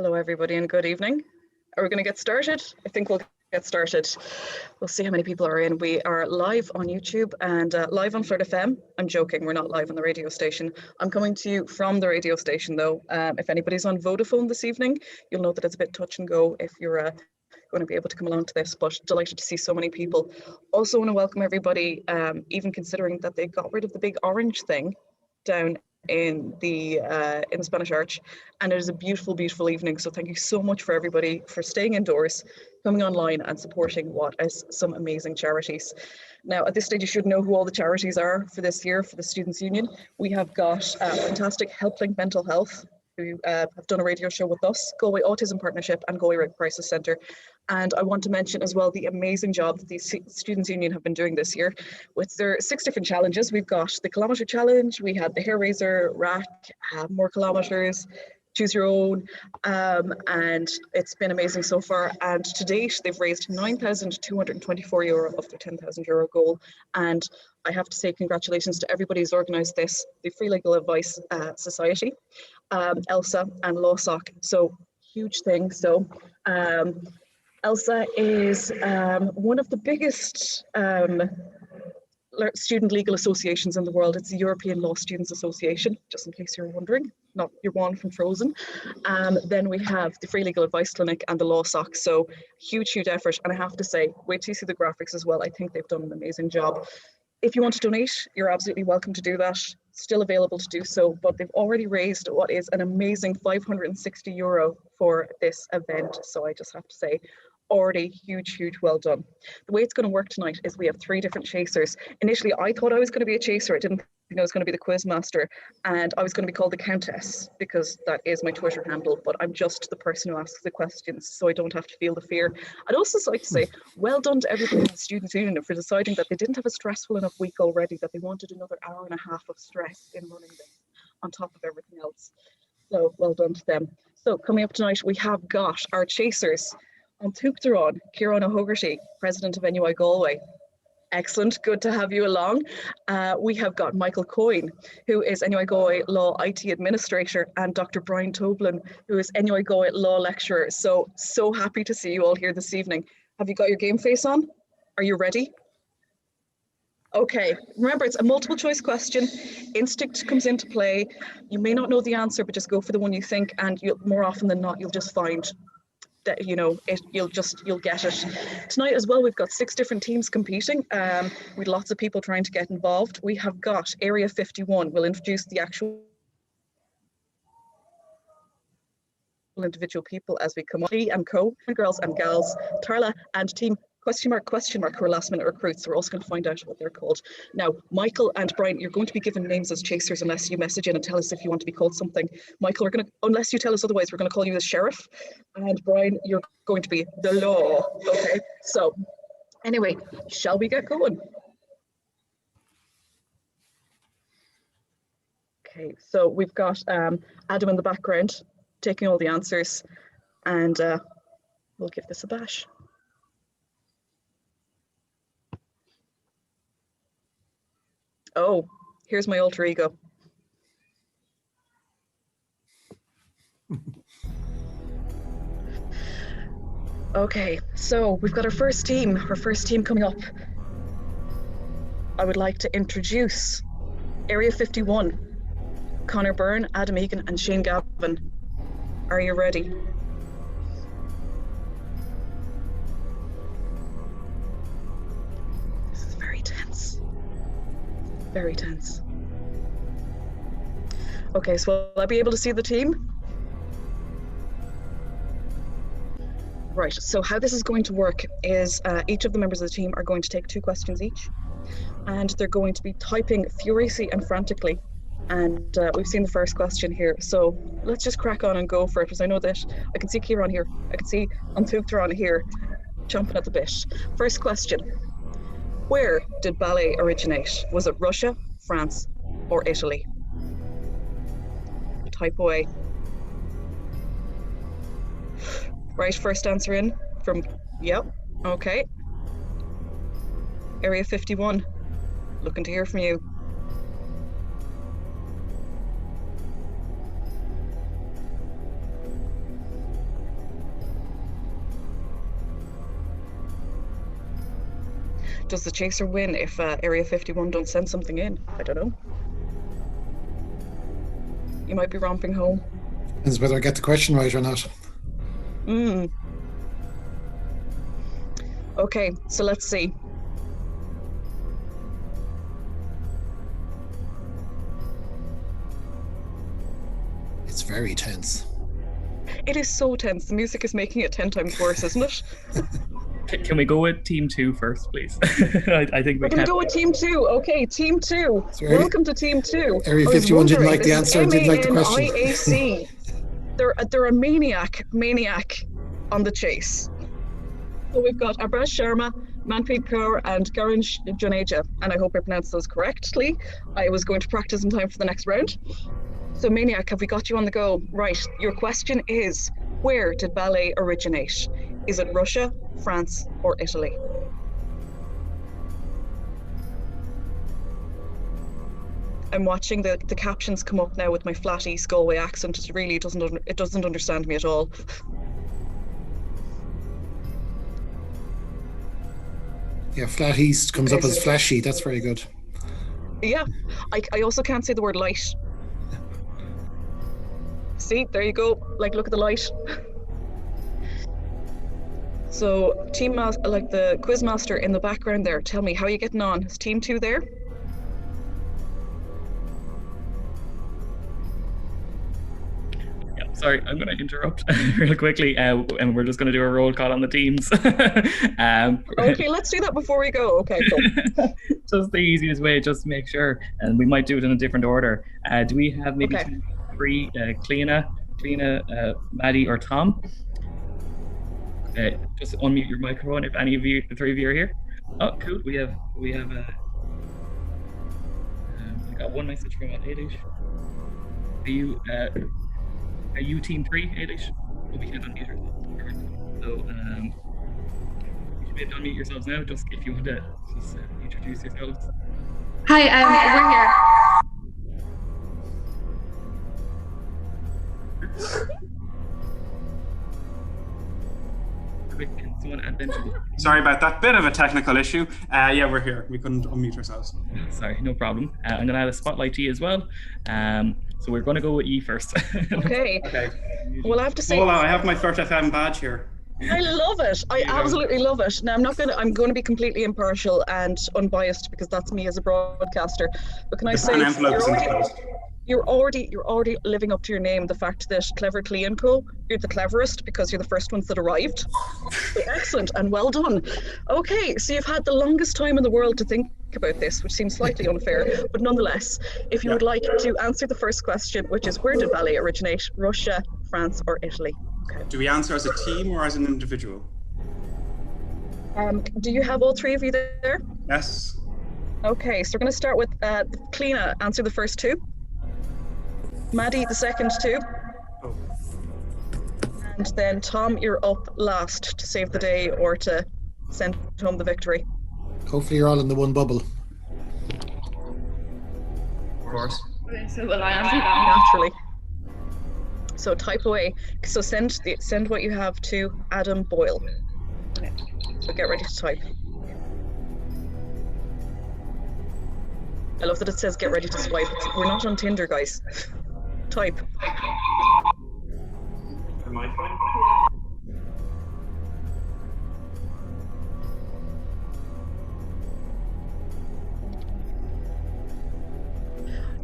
Hello, everybody, and good evening. Are we going to get started? I think we'll get started. We'll see how many people are in. We are live on YouTube and live on Flirt FM. I'm joking, we're not live on the radio station. I'm coming to you from the radio station, though. If anybody's on Vodafone this evening, you'll know that it's a bit touch and go if you're going to be able to come along to this, but delighted to see so many people. Also want to welcome everybody, even considering that they got rid of the big orange thing down in the Spanish Arch, and it is a beautiful evening. So thank you so much for everybody for staying indoors, coming online and supporting what is some amazing charities. Now at this stage you should know who all the charities are for this year for the Students' Union. We have got fantastic HelpLink Mental Health, who have done a radio show with us, Galway Autism Partnership and Galway Rape Crisis Centre. And I want to mention as well the amazing job that the Students' Union have been doing this year with their 6 different challenges. We've got the kilometre challenge, we had the hair raiser rack, more kilometres, choose your own, and it's been amazing so far. And to date, they've raised €9,224 of their €10,000 goal. And I have to say congratulations to everybody who's organised this, the Free Legal Advice Society, Elsa and LawSoc. So huge thing. So Elsa is one of the biggest student legal associations in the world. It's the European Law Students Association, just in case you're wondering, not your one from Frozen. Then we have the Free Legal Advice Clinic and the LawSoc. So huge effort. And I have to say, wait till you see the graphics as well. I think they've done an amazing job. If you want to donate, you're absolutely welcome to do that. Still available to do so, but they've already raised what is an amazing €560 for this event. So I just have to say, already huge well done. The way it's going to work tonight is we have 3 different chasers. Initially, I thought I was going to be a chaser. I didn't think I was going to be the quiz master, and I was going to be called the Countess because that is my Twitter handle, but I'm just the person who asks the questions, so I don't have to feel the fear. I'd also like to say, well done to everybody in the Students' Union for deciding that they didn't have a stressful enough week already, that they wanted another hour and a half of stress in running this on top of everything else. So well done to them. So coming up tonight, we have got our chasers. On Tuchtaron, Kieran O'Hogarty, President of NUI Galway. Excellent, good to have you along. We have got Michael Coyne, who is NUI Galway Law IT Administrator, and Dr. Brian Toblin, who is NUI Galway Law Lecturer. So happy to see you all here this evening. Have you got your game face on? Are you ready? Okay, remember it's a multiple choice question. Instinct comes into play. You may not know the answer, but just go for the one you think, and more often than not, you'll just find that you'll get it. Tonight as well, we've got 6 different teams competing with lots of people trying to get involved. We have got Area 51. We'll introduce the actual individual people as we come on. Lee and Co, girls and gals, Tarla and team question mark, who are last minute recruits. We're also going to find out what they're called. Now, Michael and Brian, you're going to be given names as chasers unless you message in and tell us if you want to be called something. Michael, unless you tell us otherwise, we're going to call you the sheriff. And Brian, you're going to be the law. Okay, so anyway, shall we get going? Okay, so we've got Adam in the background taking all the answers, and we'll give this a bash. Oh, here's my alter ego. Okay, so we've got our first team coming up. I would like to introduce Area 51, Conor Byrne, Adam Egan and Shane Gavin. Are you ready? This is very tense. Very tense. Okay, so will I be able to see the team? Right, so how this is going to work is each of the members of the team are going to take 2 questions each, and they're going to be typing furiously and frantically. And we've seen the first question here, so let's just crack on and go for it, because I know that I can see Kieran here, I can see Anthuchtharan here, chomping at the bit. First question. Where did ballet originate? Was it Russia, France, or Italy? Type away. Right, first answer in from, yep, okay. Area 51, looking to hear from you. Does the chaser win if Area 51 don't send something in? I don't know. You might be romping home. Depends whether I get the question right or not. Okay, so let's see. It's very tense. It is so tense. The music is making it 10 times worse, isn't it? Can we go with team 2 first, please? I think we're going to go with team 2. Okay, team 2. So Welcome to team 2. Area 51 didn't like the answer, didn't like the question. MANIAC. They're a maniac on the chase. So we've got Abrash Sharma, Manpreet Kaur, and Karan Juneja, and I hope I pronounced those correctly. I was going to practice in time for the next round. So Maniac, have we got you on the go? Right, your question is, where did ballet originate? Is it Russia, France, or Italy? I'm watching the captions come up now with my flat East Galway accent. It really doesn't understand me at all. Yeah, flat East comes up as flashy. That's very good. Yeah, I also can't say the word light. See, there you go. Like, look at the light. So, like the quizmaster in the background there, tell me, how are you getting on? Is team 2 there? Yeah, sorry, I'm going to interrupt real quickly, and we're just going to do a roll call on the teams. Okay, let's do that before we go. Okay, cool. Just the easiest way, just to make sure, and we might do it in a different order. Do we have maybe team 3, Cleena, Maddie, or Tom? Just unmute your microphone if any of you, the 3 of you, are here. Oh, cool. We have we got one message from Ailish. Are you team 3, Ailish? Oh, we can't unmute yourself. Perfect. So you should be able to unmute yourselves now. Just if you want to just introduce yourselves. Hi, we're here. Sorry about that. Bit of a technical issue. Yeah, we're here. We couldn't unmute ourselves. Sorry, no problem. I'm going to add a spotlight to you as well. So we're going to go with you first. Okay. Well, I have to say, I have my Flirt FM badge here. I love it. I absolutely love it. Now, I'm going to be completely impartial and unbiased because that's me as a broadcaster. But can I say, you're already living up to your name. The fact that Clever Clee & Co, you're the cleverest because you're the first ones that arrived. So excellent and well done. Okay, so you've had the longest time in the world to think about this, which seems slightly unfair, but nonetheless, if you would like to answer the first question, which is where did ballet originate? Russia, France, or Italy? Okay. Do we answer as a team or as an individual? Do you have all 3 of you there? Yes. Okay, so we're going to start with Cleena, answer the first 2. Maddie, the second 2. Oh. And then Tom, you're up last to save the day or to send home the victory. Hopefully you're all in the one bubble. Of course. Okay, so will I answer that? Naturally. So type away. So send what you have to Adam Boyle. Okay. So get ready to type. I love that it says get ready to swipe. We're not on Tinder, guys. Type. Am I fine?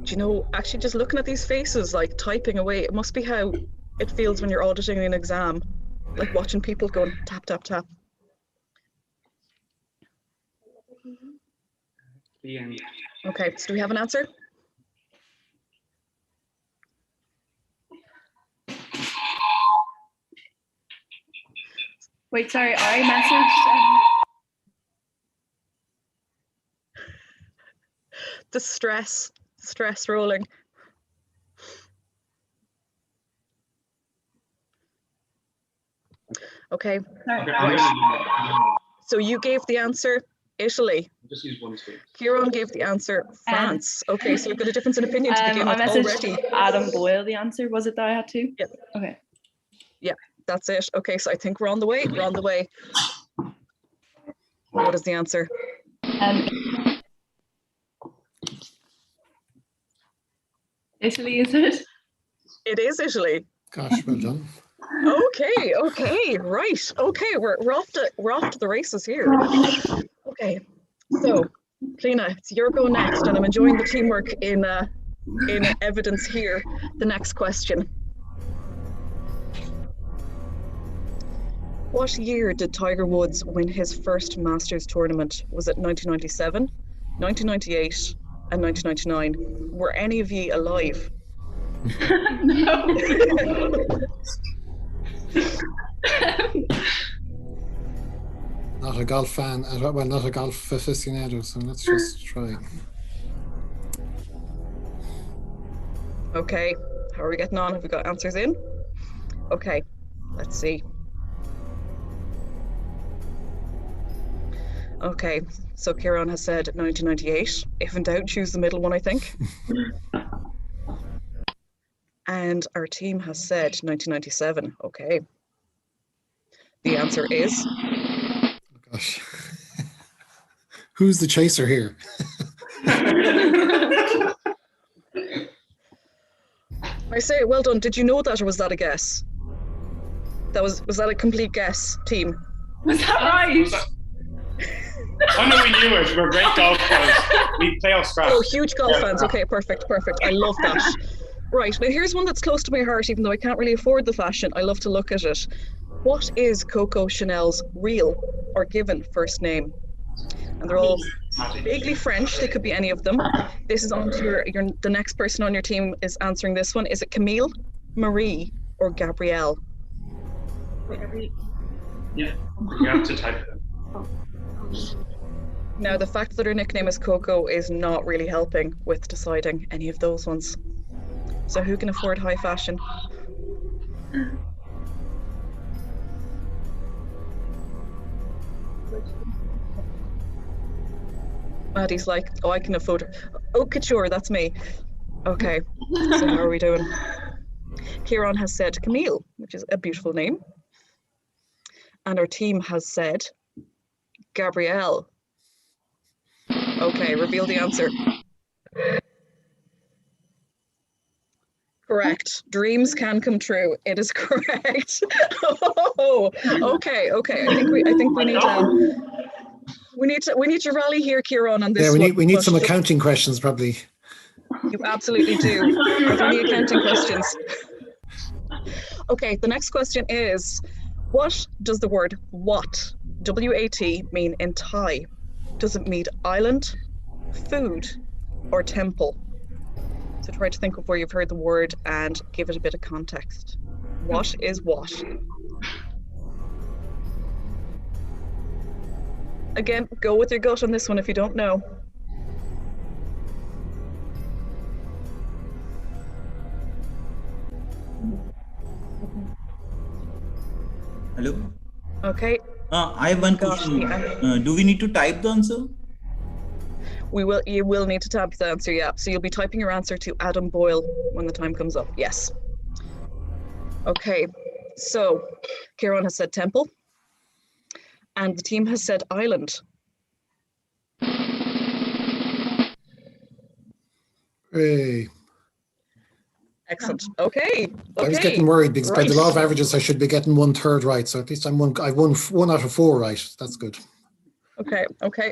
Do you know, actually just looking at these faces, like typing away, it must be how it feels when you're auditing an exam, like watching people going tap, tap, tap. Okay, so do we have an answer? Wait, sorry, I messaged. The stress rolling. Okay. So you gave the answer Italy. Just use one screen. Kieran gave the answer France. Okay, so we've got a difference in opinion to begin with I messaged already. Adam Boyle the answer. Was it that I had to? Yeah. Okay. Yeah, that's it. Okay, so I think we're on the way. What is the answer? Um, Italy, is it? It is Italy. Gosh, well done. Okay, right. Okay, we're off to the races here. Okay, so Lena, it's your go next, and I'm enjoying the teamwork in evidence here. The next question. What year did Tiger Woods win his first Masters tournament? Was it 1997, 1998, and 1999? Were any of ye alive? No. Not a golf fan, well, not a golf aficionado, so let's just try. Okay, how are we getting on? Have we got answers in? Okay, let's see. Okay, so Kieran has said 1998. If in doubt, choose the middle one, I think. And our team has said 1997. Okay. The answer is... Oh, gosh. Who's the chaser here? I say, well done. Did you know that, or was that a guess? Was that a complete guess, team? Was that right? I know we knew it. We're great golf players. We play off scratch. Oh, huge golf fans. Okay, perfect. I love that. Right, now here's one that's close to my heart, even though I can't really afford the fashion. I love to look at it. What is Coco Chanel's real or given first name? And they're all vaguely French. They could be any of them. This is on to the next person on your team is answering this one. Is it Camille, Marie, or Gabrielle? Yeah, you have to type it in. Now, the fact that her nickname is Coco is not really helping with deciding any of those ones. So who can afford high fashion? Maddie's like, oh, I can afford her. Oh, couture, that's me. Okay, so how are we doing? Kieran has said Camille, which is a beautiful name. And our team has said Gabrielle. Okay, reveal the answer. Correct. Dreams can come true. It is correct. Oh, okay. I think we need to rally here, Kieran, on this. Yeah, we need some accounting questions, probably. You absolutely do. Are there any accounting questions? Okay, the next question is, what does the word what, W-A-T, mean in Thai? Does it mean island, food, or temple? So try to think of where you've heard the word and give it a bit of context. What is what? Again, go with your gut on this one if you don't know. Hello? Okay. I have one question. Do we need to type the answer? You will need to type the answer, yeah. So you'll be typing your answer to Adam Boyle when the time comes up, yes. Okay, so Kieran has said temple, and the team has said island. Hey. Excellent. Okay. I was getting worried because by the law of averages, I should be getting 1/3 right. So at least I've won 1 out of 4 right. That's good. Okay.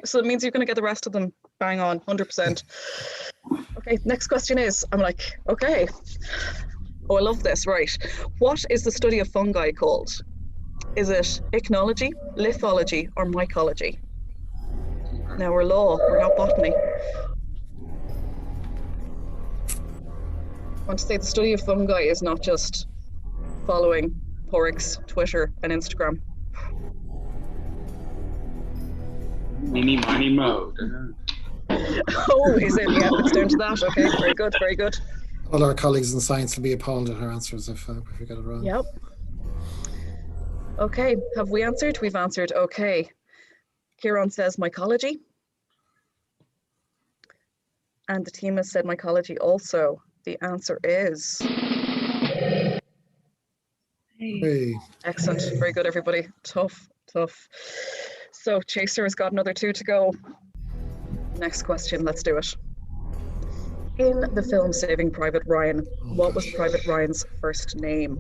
So it means you're going to get the rest of them bang on, 100%. Okay, next question is, I'm like, okay. Oh, I love this, right. What is the study of fungi called? Is it ichnology, lithology, or mycology? Now we're law, we're not botany. I want to say the study of fungi is not just following Porrig's Twitter and Instagram. Meeny, miny, mo. Oh, is it? Yeah, it's down to that. Okay, very good. All our colleagues in science will be appalled at our answers if we get it wrong. Yep. Okay, have we answered? We've answered. Okay. Kieran says mycology. And the team has said mycology also. The answer is... Hey. Excellent. Very good, everybody. Tough. So Chaser has got another 2 to go. Next question, let's do it. In the film Saving Private Ryan, what was Private Ryan's first name?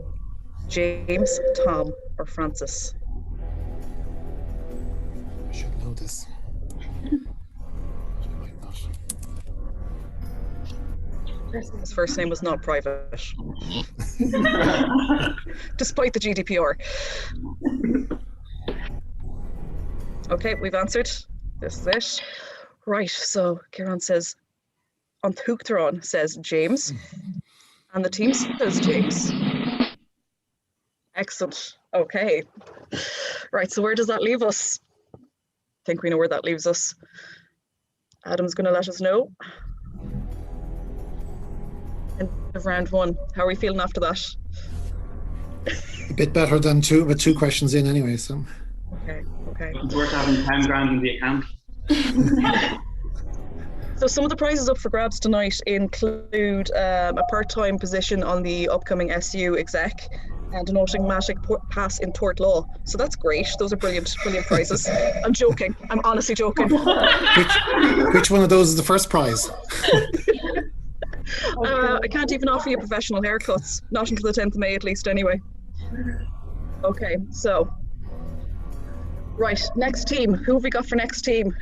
James, Tom, or Francis? I should know this. I might not. His first name was not Private, despite the GDPR. Okay, we've answered. This is it. Right, so Kieran says, on Thugtron says James, and the team says James. Excellent. Okay. Right, so where does that leave us? I think we know where that leaves us. Adam's going to let us know. End of round one. How are we feeling after that? A bit better than two questions in anyway. So. Okay. It's worth having 10 grand in the account. So some of the prizes up for grabs tonight include a part-time position on the upcoming SU exec and an automatic pass in tort law. So that's great. Those are brilliant prizes. I'm joking. I'm honestly joking. Which one of those is the first prize? I can't even offer you professional haircuts. Not until the 10th of May, at least, anyway. Okay, so. Right, next team. Who have we got for next team?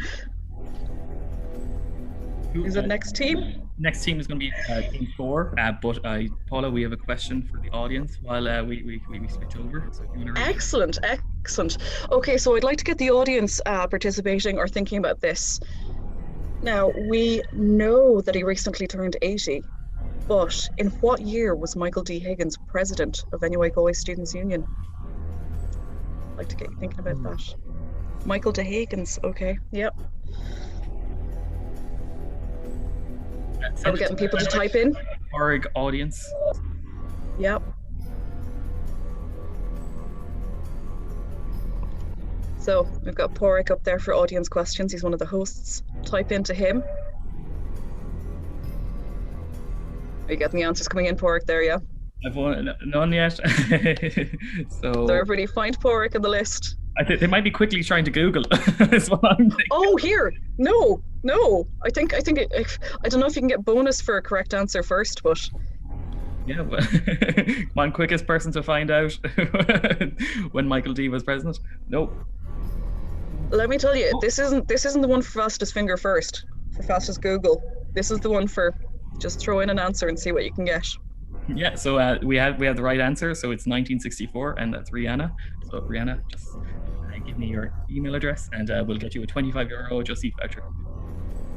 Is it next team? Next team is going to be team 4. But Paula, we have a question for the audience while we switch over. So if you want to Excellent. Okay, so I'd like to get the audience participating or thinking about this. Now, we know that he recently turned 80, but in what year was Michael D. Higgins president of NUIG Chase Students' Union? I'd like to get you thinking about that. Michael D. Higgins, okay, yep. Are we getting people to type in? Org audience. Yep. So we've got Porrick up there for audience questions. He's one of the hosts. Type into him. Are you getting the answers coming in, Porrick, there, yeah? I've none yet. So everybody find Porrick in the list. I think they might be quickly trying to Google. Is what I'm thinking. Oh, here. No. I think I don't know if you can get bonus for a correct answer first, but yeah, well, come on, quickest person to find out when Michael D was president. Nope. Let me tell you, this isn't the one for fastest finger first, for fastest Google. This is the one for just throw in an answer and see what you can get. Yeah, so we have the right answer. So it's 1964, and that's Rihanna. So Rihanna, just give me your email address, and we'll get you a €25 Just Eat voucher.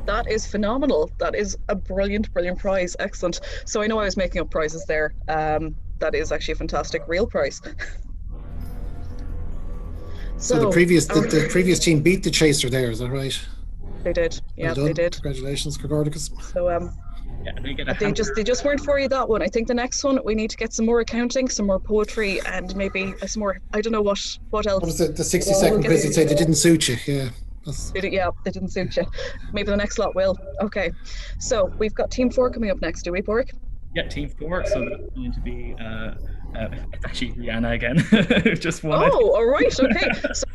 That is phenomenal. That is a brilliant prize. Excellent. So I know I was making up prizes there. That is actually a fantastic real prize. So the previous team beat the Chaser there, is that right? They did. Yeah, well they did. Congratulations, Gregoricus. So yeah, they just weren't for you that one. I think the next one we need to get some more accounting, some more poetry, and maybe some more. I don't know what else. What was the 60-second quiz? You'd say they didn't suit you. Yeah. They didn't suit you. Maybe the next lot will. Okay, so we've got Team 4 coming up next, do we, Porrick? Yeah, Team 4. So that's going to be it's actually Rihanna again. Just one. Oh, all right, okay. So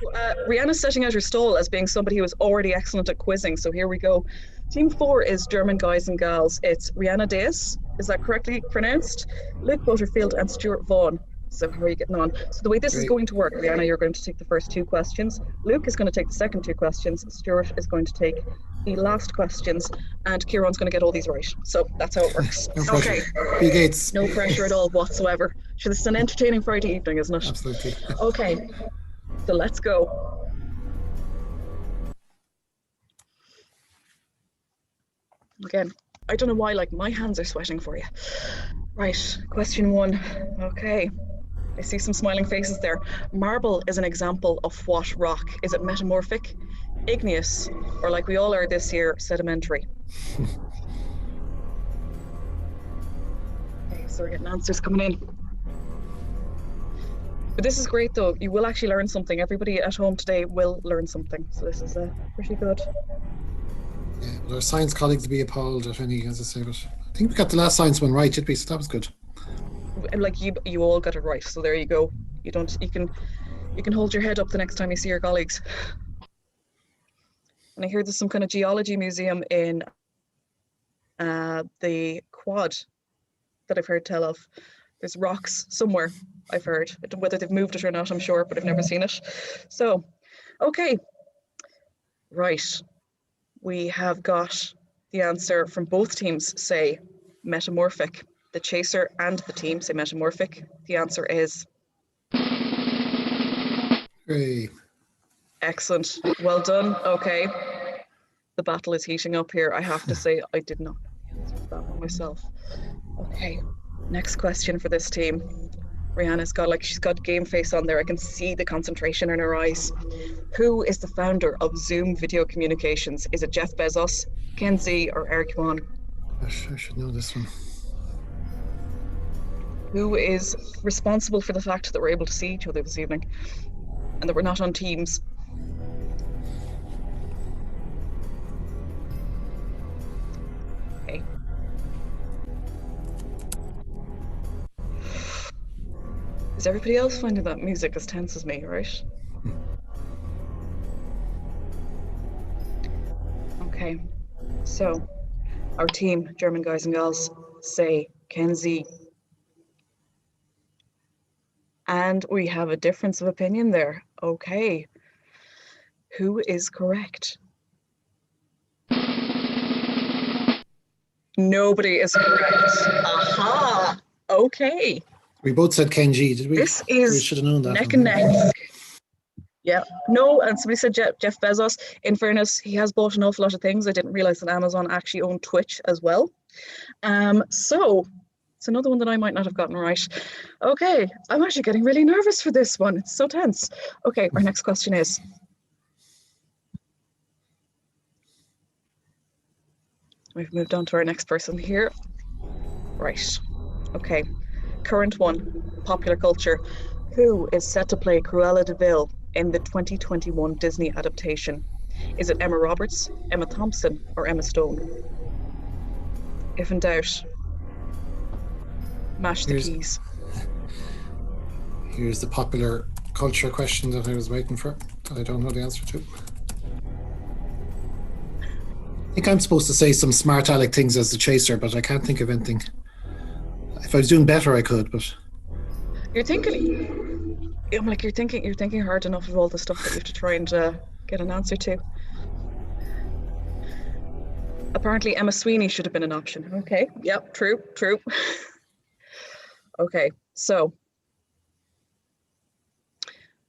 Rihanna's setting out her stall as being somebody who is already excellent at quizzing. So here we go. Team 4 is German guys and gals. It's Rihanna Days. Is that correctly pronounced? Luke Butterfield and Stuart Vaughan. So how are you getting on? So the way this is going to work, Rihanna, you're going to take the first 2 questions. Luke is going to take the second 2 questions. Stuart is going to take the last questions, and Kieran's going to get all these right. So that's how it works. No pressure. Bill Gates. No pressure at all whatsoever. So this is an entertaining Friday evening, isn't it? Absolutely. Okay, so let's go. Again, I don't know why, like, my hands are sweating for you. Right, question 1. Okay. I see some smiling faces there. Marble is an example of what rock? Is it metamorphic, igneous, or like we all are this year, sedimentary? Okay, so we're getting answers coming in. But this is great though. You will actually learn something. Everybody at home today will learn something. So this is pretty good. Yeah, well, our science colleagues will be appalled at any, as I say, but I think we got the last science one right, did we? So that was good. And like you all got it right, so there you go. You can hold your head up the next time you see your colleagues. And I hear there's some kind of geology museum in the quad that I've heard tell of. There's rocks somewhere, I've heard. Whether they've moved it or not, I'm sure, but I've never seen it. So, okay. Right. We have got the answer from both teams say metamorphic. The chaser and the team say metamorphic. The answer is... Hey. Excellent. Well done. Okay. The battle is heating up here. I have to say, I did not know the answer to that one myself. Okay. Next question for this team. Rihanna's got she's got game face on there. I can see the concentration in her eyes. Who is the founder of Zoom video communications? Is it Jeff Bezos, Ken Xi, or Eric Yuan? Gosh, I should know this one. Who is responsible for the fact that we're able to see each other this evening and that we're not on Teams? Okay. Is everybody else finding that music as tense as me, right? Okay, so our team, German guys and gals, say Ken Xi. And we have a difference of opinion there. Okay, who is correct? Nobody is correct. Aha, okay. We both said Ken Xi, did we? This We is should have known that. neck and neck. Yeah, no, and somebody said Jeff Bezos. In fairness, he has bought an awful lot of things. I didn't realize that Amazon actually owned Twitch as well. So it's another one that I might not have gotten right. Okay, I'm actually getting really nervous for this one. It's so tense. Okay, our next question is, we've moved on to our next person here. Right, okay. Current one, popular culture. Who is set to play Cruella de Vil in the 2021 Disney adaptation? Is it Emma Roberts, Emma Thompson, or Emma Stone? If in doubt, mash the keys. Here's the popular culture question that I was waiting for, that I don't know the answer to. I think I'm supposed to say some smart aleck things as the chaser, but I can't think of anything. If I was doing better, I could, but... You're thinking, I'm like, you're thinking hard enough of all the stuff that you have to try and get an answer to. Apparently Emma Sweeney should have been an option. Okay, yep, true. Okay, so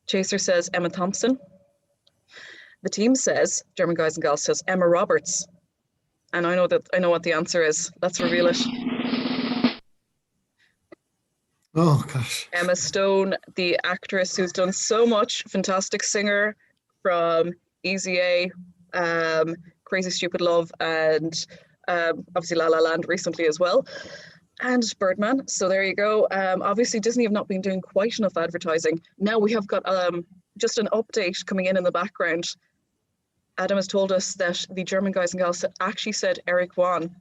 Chaser says Emma Thompson. The team says, German guys and gals says Emma Roberts. And I know what the answer is. Let's reveal it. Oh, gosh. Emma Stone, the actress who's done so much, fantastic singer from Easy A, Crazy Stupid Love, and obviously La La Land recently as well, and Birdman. So there you go. Obviously, Disney have not been doing quite enough advertising. Now we have got just an update coming in the background. Adam has told us that the German guys and gals actually said Eric Yuan.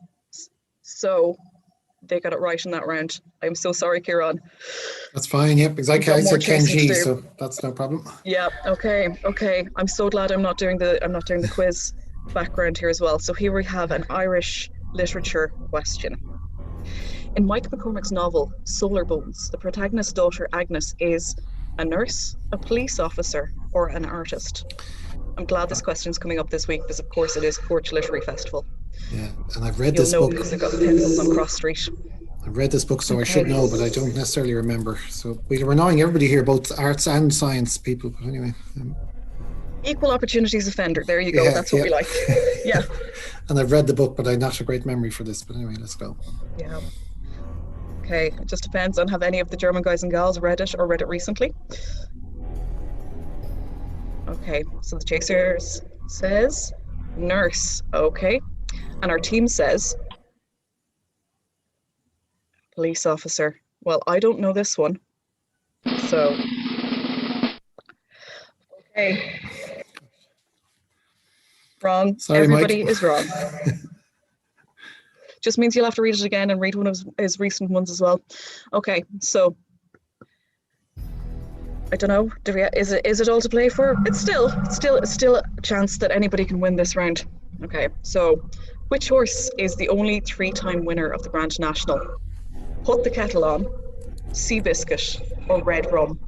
So they got it right in that round. I'm so sorry, Kieran. That's fine, yep. Exactly. I said Ken Xi, so that's no problem. Yeah, okay. I'm so glad I'm not doing the quiz background here as well. So here we have an Irish literature question. In Mike McCormick's novel, Solar Bones, the protagonist's daughter Agnes is a nurse, a police officer, or an artist. I'm glad this question's coming up this week because of course it is Porch Literary Festival. Yeah, and I've read this book. Because they've got the pencils on Cross Street. I've read this book, so I should know, but I don't necessarily remember. So we're annoying everybody here, both arts and science people. But anyway. Equal opportunities offender. There you go. Yeah, that's what we like. Yeah. And I've read the book, but I've not a great memory for this. But anyway, let's go. Yeah. Okay. It just depends on have any of the German guys and gals read it or read it recently. Okay. So the chaser says nurse. Okay. And our team says police officer. Well, I don't know this one. So, okay. Wrong. Sorry, everybody Mike. is wrong. Just means you'll have to read it again and read one of his recent ones as well. Okay, so I don't know. Is it all to play for? It's still a chance that anybody can win this round. Okay, so which horse is the only 3-time winner of the Grand National? Put the Kettle On, Seabiscuit, or Red Rum?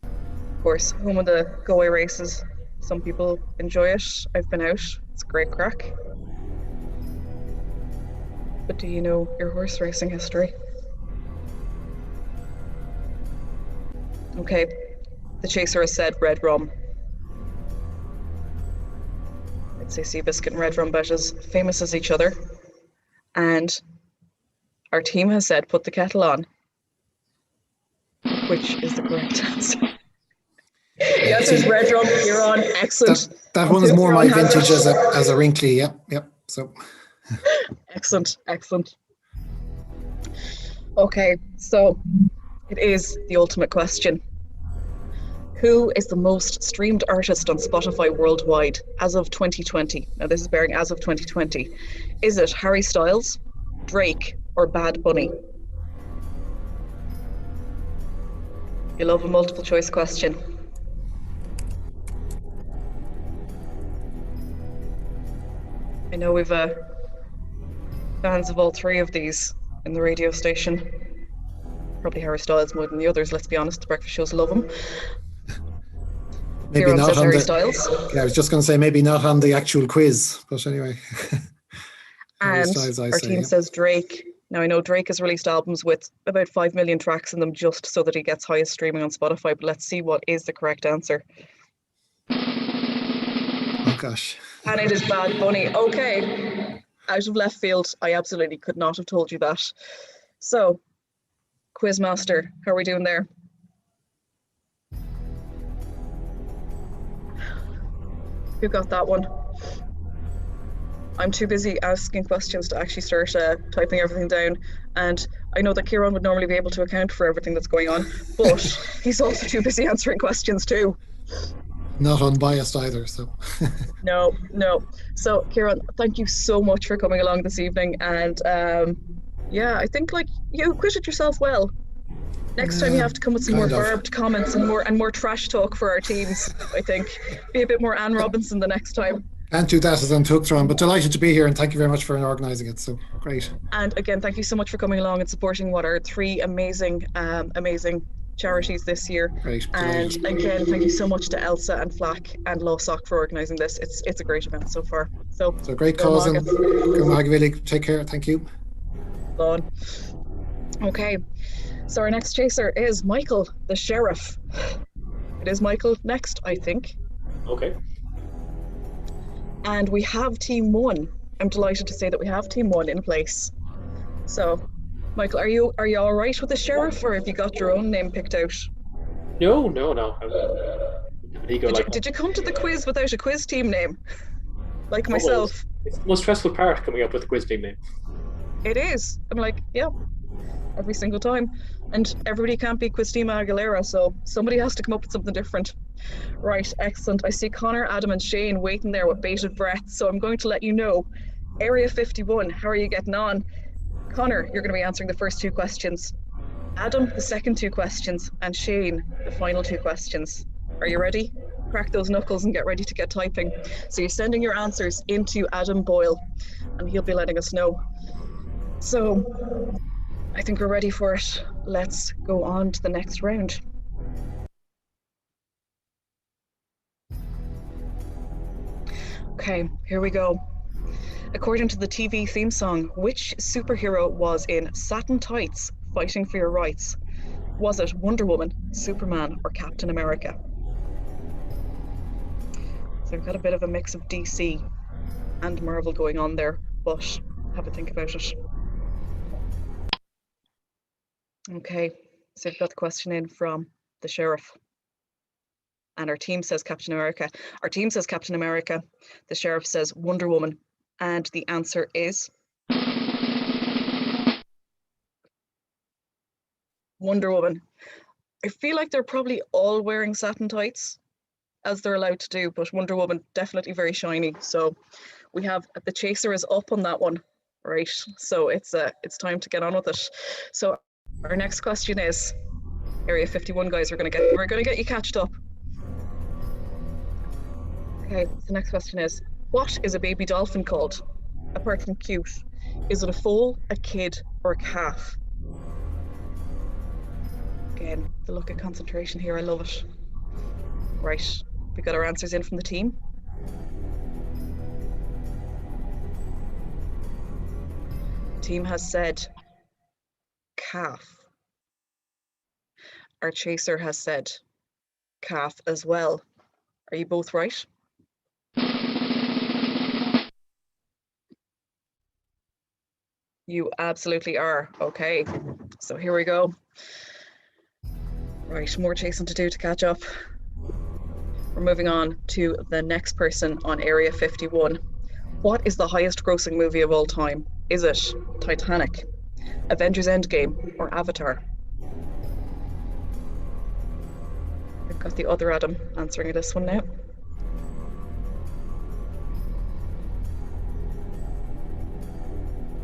Of course, home of the go-away races. Some people enjoy it. I've been out. It's great crack. But do you know your horse racing history? Okay, the chaser has said Red Rum. I'd say Seabiscuit and Red Rum bet as famous as each other. And our team has said put the kettle on. Which is the correct answer? The answer is Red Rum. You're on. Excellent. That one is more my vintage as a wrinkly. Yep. So excellent. Okay, so it is the ultimate question. Who is the most streamed artist on Spotify worldwide as of 2020? Now this is bearing as of 2020. Is it Harry Styles, Drake, or Bad Bunny? You love a multiple choice question. I know we've fans of all three of these in the radio station. Probably Harry Styles more than the others, let's be honest. The breakfast shows love him. Maybe not on Harry Styles. Yeah, I was just going to say maybe not on the actual quiz, but anyway. And Styles, our team says Drake. Now I know Drake has released albums with about 5 million tracks in them just so that he gets highest streaming on Spotify, but let's see what is the correct answer. Oh gosh. And it is Bad Bunny. Okay. Out of left field, I absolutely could not have told you that. So, Quizmaster, how are we doing there? Who got that one? I'm too busy asking questions to actually start typing everything down. And I know that Kieran would normally be able to account for everything that's going on, but he's also too busy answering questions too. Not unbiased either, so. No. So, Kieran, thank you so much for coming along this evening. And yeah, I think you acquitted yourself well. Next time you have to come with some more barbed comments and more trash talk for our teams, I think. Be a bit more Anne Robinson the next time. Can't do that as I'm Tuchtron, but delighted to be here and thank you very much for organising it. So great. And again, thank you so much for coming along and supporting what are 3 amazing charities this year. Great. And again, thank you so much to Elsa and Flack and Lawsock for organising this. It's a great event so far. So great cause and take care. Thank you. Go on. Okay. So our next chaser is Michael, the sheriff. It is Michael next, I think. Okay. And we have Team 1. I'm delighted to say that we have Team 1 in place. So, Michael, are you all right with the sheriff, or have you got your own name picked out? No. Did you come to the quiz without a quiz team name? Like myself? It's the most stressful part, coming up with a quiz team name. It is. I'm like, yeah, every single time. And everybody can't be Christina Aguilera, so somebody has to come up with something different. Right, excellent. I see Connor, Adam and Shane waiting there with bated breath, so I'm going to let you know. Area 51, how are you getting on? Connor, you're going to be answering the first 2 questions. Adam, the second 2 questions, and Shane, the final 2 questions. Are you ready? Crack those knuckles and get ready to get typing. So you're sending your answers into Adam Boyle, and he'll be letting us know. So, I think we're ready for it. Let's go on to the next round. Okay, here we go. According to the TV theme song, which superhero was in satin tights fighting for your rights? Was it Wonder Woman, Superman, or Captain America? So we've got a bit of a mix of DC and Marvel going on there, but have a think about it. Okay, so we've got the question in from the sheriff. And our team says Captain America. Our team says Captain America. The sheriff says Wonder Woman. And the answer is Wonder Woman. I feel like they're probably all wearing satin tights, as they're allowed to do, but Wonder Woman definitely very shiny. So we have the chaser is up on that one, right? So it's time to get on with it. So our next question is, Area 51 guys, we're gonna get you catched up. Okay, so the next question is, what is a baby dolphin called? Apart from cute, is it a foal, a kid, or a calf? Again, the look at concentration here, I love it. Right, we got our answers in from the team. The team has said calf. Our chaser has said calf as well. Are you both right? You absolutely are. Okay, so here we go. Right, more chasing to do to catch up. We're moving on to the next person on Area 51. What is the highest grossing movie of all time? Is it Titanic, Avengers Endgame, or Avatar? We've got the other Adam answering this one now.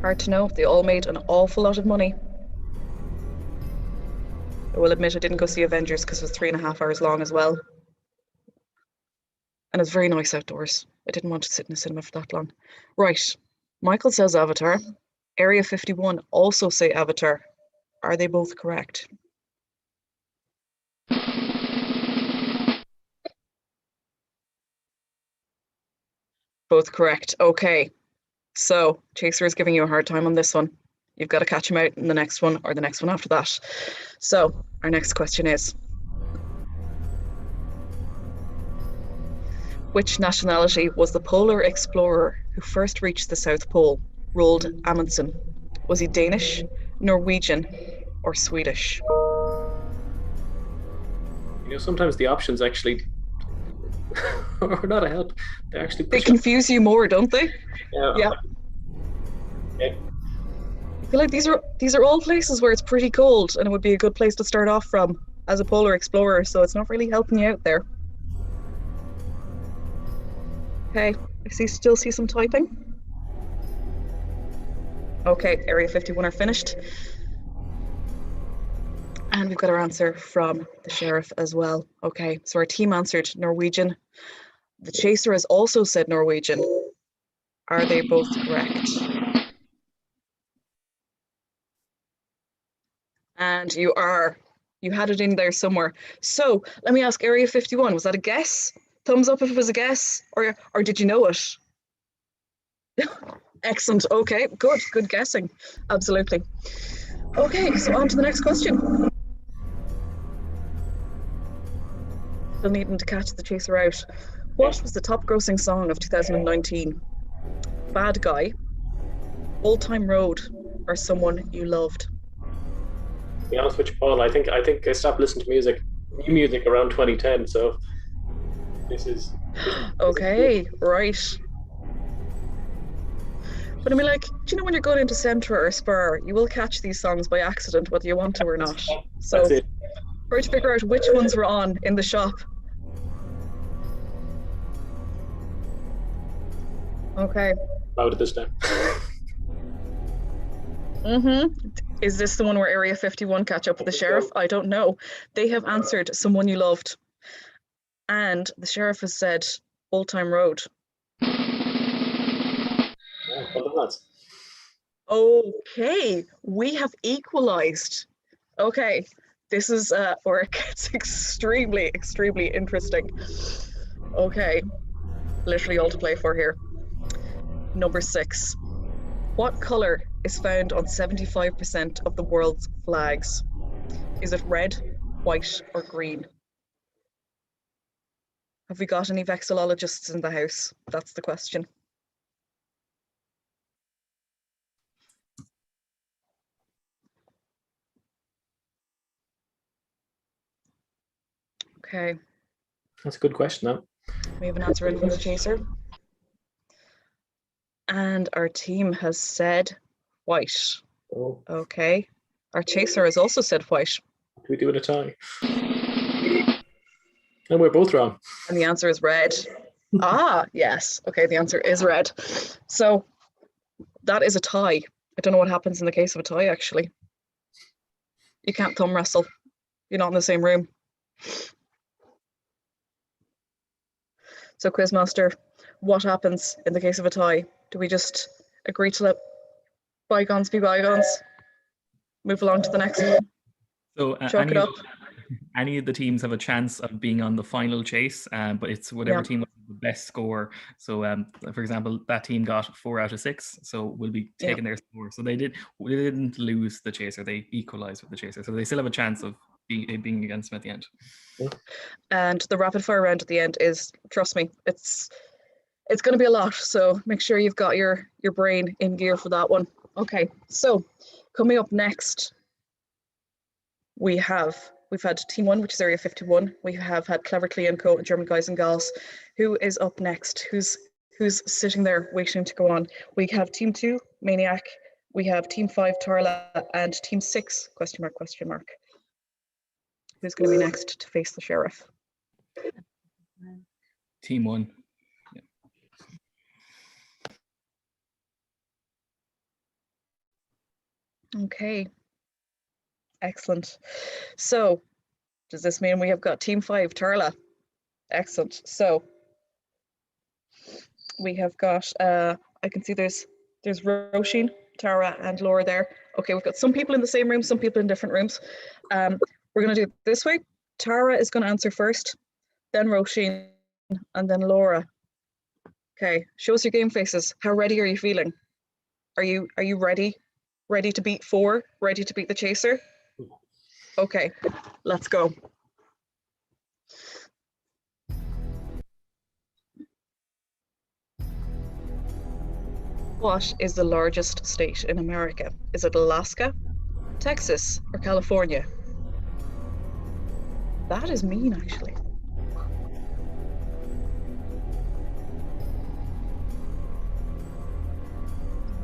Hard to know. They all made an awful lot of money. I will admit I didn't go see Avengers because it was 3.5 hours long as well. And it's very nice outdoors. I didn't want to sit in a cinema for that long. Right, Michael says Avatar. Area 51 also say Avatar. Are they both correct? Both correct. Okay. So Chaser is giving you a hard time on this one. You've got to catch him out in the next one or the next one after that. So our next question is, which nationality was the polar explorer who first reached the South Pole, Roald Amundsen? Was he Danish, Norwegian, or Swedish? You know, sometimes the options actually are not a help. They confuse you more, don't they? Yeah. I feel like these are all places where it's pretty cold and it would be a good place to start off from as a polar explorer, so it's not really helping you out there. Okay, still see some typing. Okay, Area 51 are finished. And we've got our answer from the sheriff as well. Okay, so our team answered Norwegian. The chaser has also said Norwegian. Are they both correct? And you are. You had it in there somewhere. So let me ask, Area 51, was that a guess? Thumbs up if it was a guess, or did you know it? Excellent. Okay, good guessing. Absolutely. Okay, so on to the next question. Still needing to catch the chaser out. What was the top grossing song of 2019? Bad Guy, Old Time Road, or Someone You Loved? To be honest with you, Paul, I think I stopped listening to new music around 2010, so this is okay, right. But I mean, like, do you know when you're going into Centra or Spur, you will catch these songs by accident, whether you want to or not. So that's it. Try to figure out which ones were on in the shop. Okay. Out of this now. Is this the one where Area 51 catch up with the sheriff? I don't know. They have answered Someone You Loved. And the sheriff has said Old Time Road. Okay, we have equalized. Okay, this is where it gets extremely, extremely interesting. Okay, literally all to play for here. Number 6. What color is found on 75% of the world's flags? Is it red, white, or green? Have we got any vexillologists in the house? That's the question. Okay. That's a good question, though. We have an answer in from the chaser. And our team has said white. Oh. Okay. Our chaser has also said white. Do we do it a tie? And we're both wrong. And the answer is red. Yes. Okay, the answer is red. So that is a tie. I don't know what happens in the case of a tie, actually. You can't thumb wrestle. You're not in the same room. So Quizmaster, what happens in the case of a tie? Do we just agree to let bygones be bygones? Move along to the next one? So Chalk it up. any of the teams have a chance of being on the final chase, but it's whatever team with the best score. So, for example, that team got 4 out of 6, so we'll be taking their score. So they didn't lose the chaser; they equalized with the chaser, so they still have a chance of being against them at the end. And the rapid fire round at the end is, trust me, it's going to be a lot. So make sure you've got your brain in gear for that one. Okay, so coming up next, we've had Team 1, which is Area 51. We have had Clever Clee and Co, German Guys and Gals. Who is up next? Who's sitting there waiting to go on? We have Team 2, Maniac. We have Team 5, Tarla, and Team 6, question mark, question mark. Who's going to be next to face the sheriff? Team 1. Okay. Excellent. So, does this mean we have got Team 5, Tarla? Excellent. So, we have got, I can see there's Roisin, Tara, and Laura there. Okay, we've got some people in the same room, some people in different rooms. We're going to do it this way. Tara is going to answer first, then Roisin, and then Laura. Okay, show us your game faces. How ready are you feeling? Are you ready? Ready to beat 4? Ready to beat the chaser? Okay, let's go. What is the largest state in America? Is it Alaska, Texas, or California? That is mean, actually.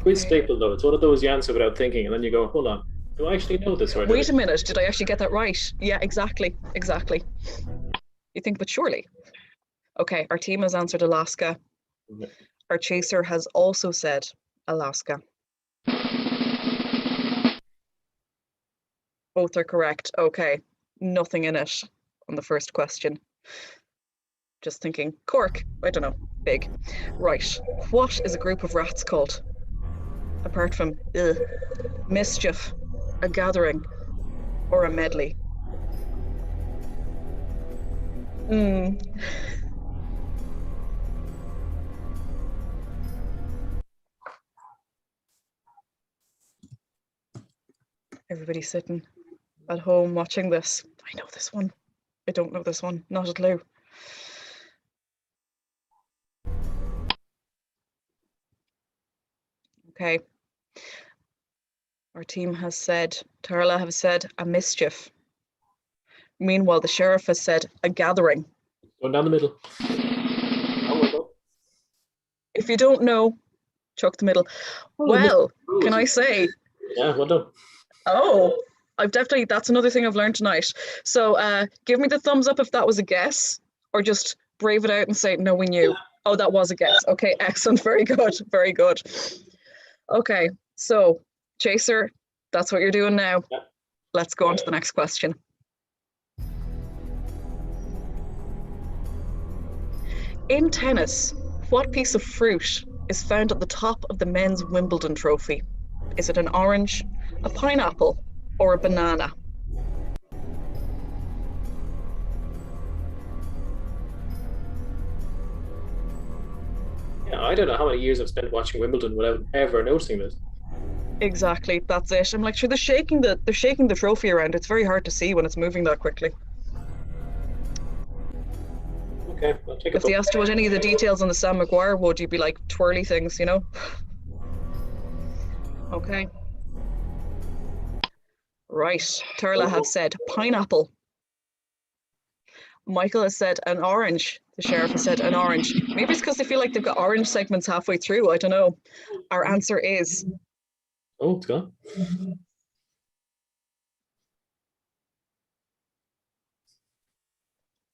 Quiz staple though, it's one of those you answer without thinking, and then you go, hold on, do I actually know this? Or Wait a minute, did I actually get that right? Yeah, exactly. You think, but surely. Okay, our team has answered Alaska. Our chaser has also said Alaska. Both are correct. Okay, nothing in it on the first question. Just thinking, Cork, I don't know, big. Right, what is a group of rats called? Apart from mischief, a gathering, or a medley? Everybody sitting at home watching this. I know this one. I don't know this one. Not a clue. Okay. Our team has said, Tarla have said a mischief. Meanwhile, the sheriff has said a gathering. Going down the middle. If you don't know, chuck the middle. Well, can I say? Yeah, well done. Oh, that's another thing I've learned tonight. So give me the thumbs up if that was a guess, or just brave it out and say, no, we knew. Oh, that was a guess. Okay, excellent. Very good. Very good. Okay, so Chaser, that's what you're doing now. Yeah. Let's go on to the next question. In tennis, what piece of fruit is found at the top of the men's Wimbledon trophy? Is it an orange, a pineapple, or a banana? Yeah, I don't know how many years I've spent watching Wimbledon without ever noticing this. Exactly, that's it. I'm like, sure, they're shaking the trophy around. It's very hard to see when it's moving that quickly. Okay, I'll take it. If they asked you what any of the details on the Sam Maguire would, you'd be like twirly things, you know? Okay. Right, Turla have said pineapple. Michael has said an orange. The sheriff has said an orange. Maybe it's because they feel like they've got orange segments halfway through. I don't know. Our answer is... Oh, it's gone.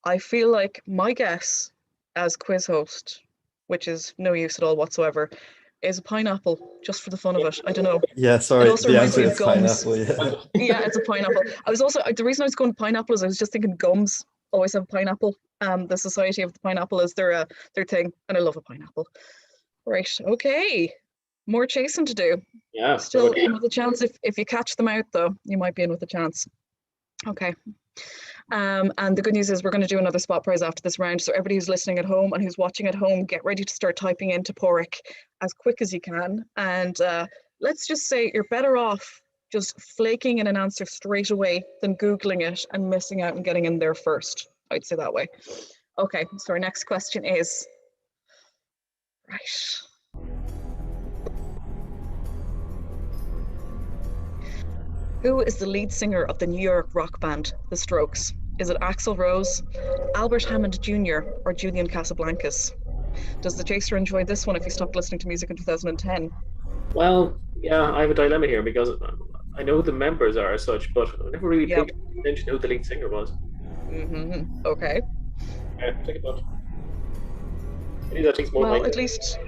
I feel like my guess as quiz host, which is no use at all whatsoever, is a pineapple, just for the fun of it. I don't know. Yeah, sorry. It also The reminds answer me of is gums. pineapple. Yeah. Yeah, it's a pineapple. I was also the reason I was going pineapple is I was just thinking gums always have pineapple. The Society of the Pineapple is their thing, and I love a pineapple. Right. Okay. More chasing to do. Yeah. Still in with a chance. If you catch them out, though, you might be in with a chance. Okay. And the good news is we're going to do another spot prize after this round. So everybody who's listening at home and who's watching at home, get ready to start typing into Porrick as quick as you can. And let's just say you're better off just flaking in an answer straight away than Googling it and missing out and getting in there first. I'd say that way. Okay, so our next question is, right. Who is the lead singer of the New York rock band, The Strokes? Is it Axl Rose, Albert Hammond Jr., or Julian Casablancas? Does the chaser enjoy this one if he stopped listening to music in 2010? Well, yeah, I have a dilemma here because I know who the members are as such, but I never really paid attention to who the lead singer was. Okay. Think about it. Well, at least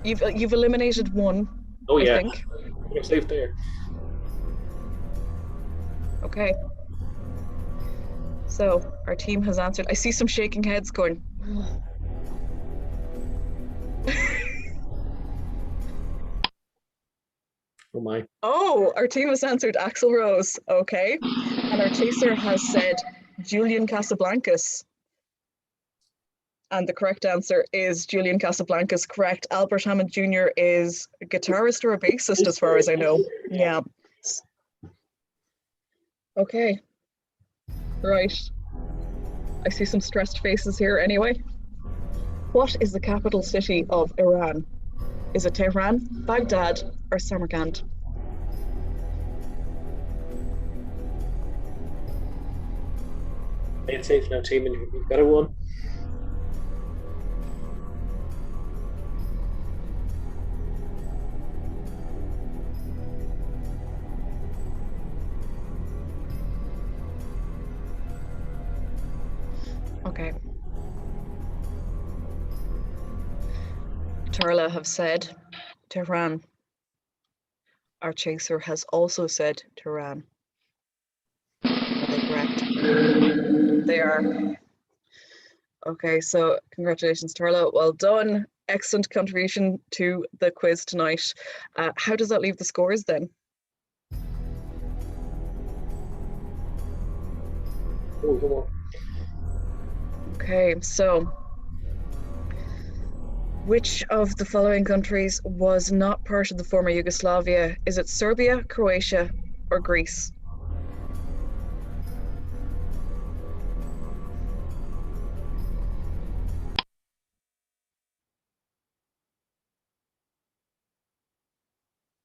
you've eliminated one. Oh yeah, I think. I'm safe there. Okay. So our team has answered. I see some shaking heads going. Oh my. Oh, our team has answered Axl Rose. Okay. And our chaser has said Julian Casablancas. And the correct answer is Julian Casablancas. Correct. Albert Hammond Jr. is a guitarist or a bassist, as far as I know. Yeah. Okay. Right. I see some stressed faces here anyway. What is the capital city of Iran? Is it Tehran, Baghdad, or Samarkand? Play it safe now, team, and you've got a one. Okay. Tarla have said Tehran. Our chaser has also said Tehran. Are they correct? They are. Okay, so congratulations, Tarla. Well done. Excellent contribution to the quiz tonight. How does that leave the scores then? Oh, come on. Okay, so which of the following countries was not part of the former Yugoslavia? Is it Serbia, Croatia, or Greece?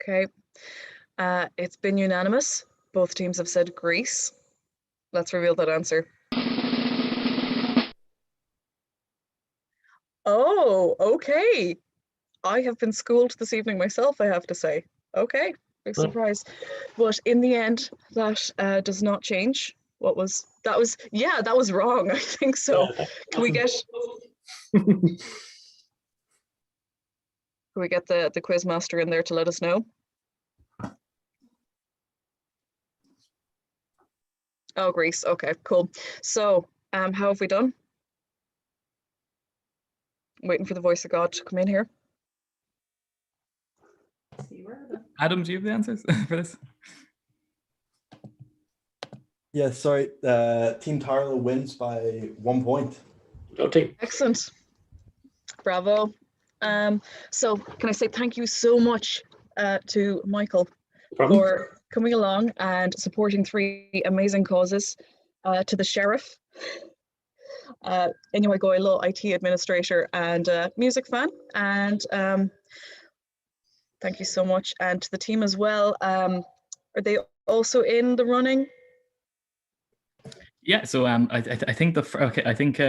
Okay, it's been unanimous. Both teams have said Greece. Let's reveal that answer. Oh, okay. I have been schooled this evening myself, I have to say. Okay, big surprise. But in the end, that does not change. That was wrong, I think so. Can we get the quiz master in there to let us know? Oh, Greece. Okay, cool. So, how have we done? Waiting for the voice of God to come in here. Adam, do you have the answers for this? Yeah, sorry. Team Tarla wins by 1 point. Okay. Excellent. Bravo. So can I say thank you so much to Michael for coming along and supporting 3 amazing causes, to the sheriff, NUIG Law IT administrator and music fan, and thank you so much, and to the team as well. Are they also in the running? Yeah, so I think I think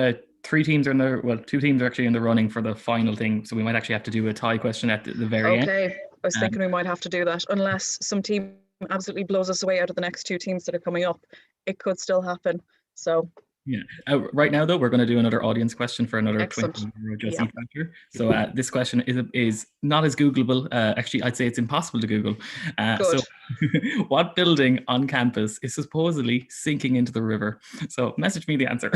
3 teams are in the, well, 2 teams are actually in the running for the final thing, so we might actually have to do a tie question at the very end. Okay, I was thinking we might have to do that, unless some team absolutely blows us away out of the next 2 teams that are coming up. It could still happen. So Yeah. Right now, though, we're going to do another audience question for another Excellent. 20 euro Just Eat Voucher. So this question is not as Googleable. Actually, I'd say it's impossible to Google. So what building on campus is supposedly sinking into the river? So message me the answer.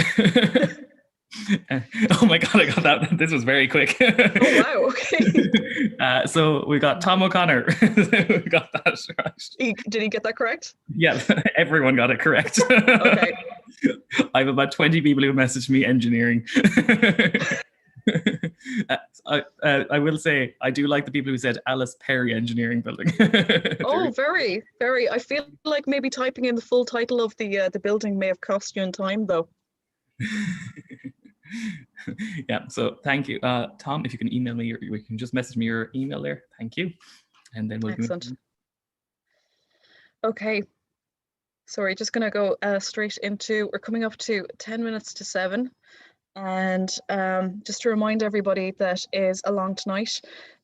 Oh my God, I got that. This was very quick. Oh, wow. Okay. So we got Tom O'Connor. We got that right. Did he get that correct? Yeah, everyone got it correct. Okay. I have about 20 people who messaged me engineering. I will say I do like the people who said Alice Perry Engineering Building. Oh, very, very. I feel like maybe typing in the full title of the building may have cost you in time, though. Yeah, so thank you. Tom, if you can email me, or you can just message me your email there. Thank you. And then we'll Excellent. Okay. So we're just going to go straight into, we're coming up to 10 minutes to 7. And just to remind everybody that is along tonight,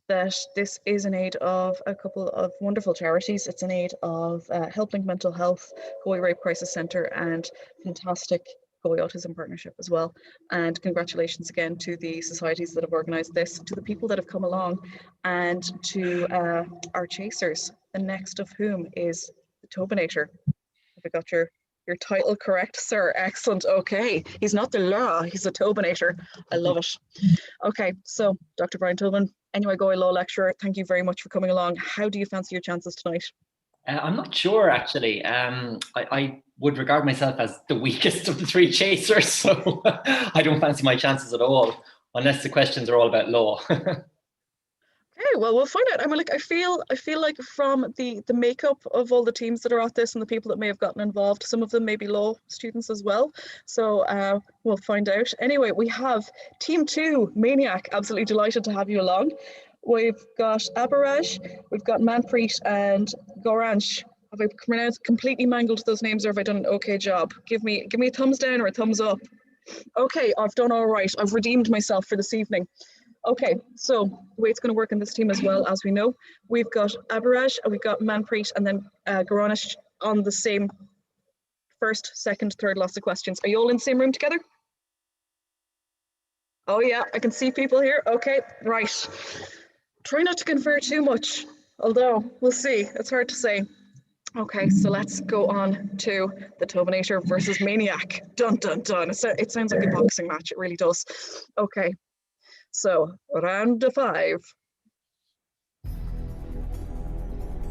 that this is in aid of a couple of wonderful charities. It's in aid of Helping Mental Health, Galway Rape Crisis Centre, and fantastic Galway Autism Partnership as well. And congratulations again to the societies that have organised this, to the people that have come along, and to our chasers, the next of whom is the Tobinator. Have I got your title correct, sir? Excellent. Okay. He's not the law, he's a Tobinator. I love it. Okay, so Dr. Brian Tobin, NUIG Galway Law Lecturer, thank you very much for coming along. How do you fancy your chances tonight? I'm not sure, actually. I would regard myself as the weakest of the 3 chasers, so I don't fancy my chances at all, unless the questions are all about law. Okay, well, we'll find out. I mean, like, I feel like from the makeup of all the teams that are at this and the people that may have gotten involved, some of them may be law students as well. So we'll find out. Anyway, we have Team 2, Maniac. Absolutely delighted to have you along. We've got Abaraj, we've got Manpreet and Goranj. Have I completely mangled those names, or have I done an okay job? Give me a thumbs down or a thumbs up. Okay, I've done all right. I've redeemed myself for this evening. Okay, so the way it's going to work in this team as well, as we know, we've got Abaraj, we've got Manpreet, and then Goranj on the same first, second, third lots of questions. Are you all in the same room together? Oh yeah, I can see people here. Okay, right. Try not to confer too much, although we'll see. It's hard to say. Okay, so let's go on to the Tobinator versus Maniac. Dun, dun, dun. It sounds like a boxing match. It really does. Okay, so round 5.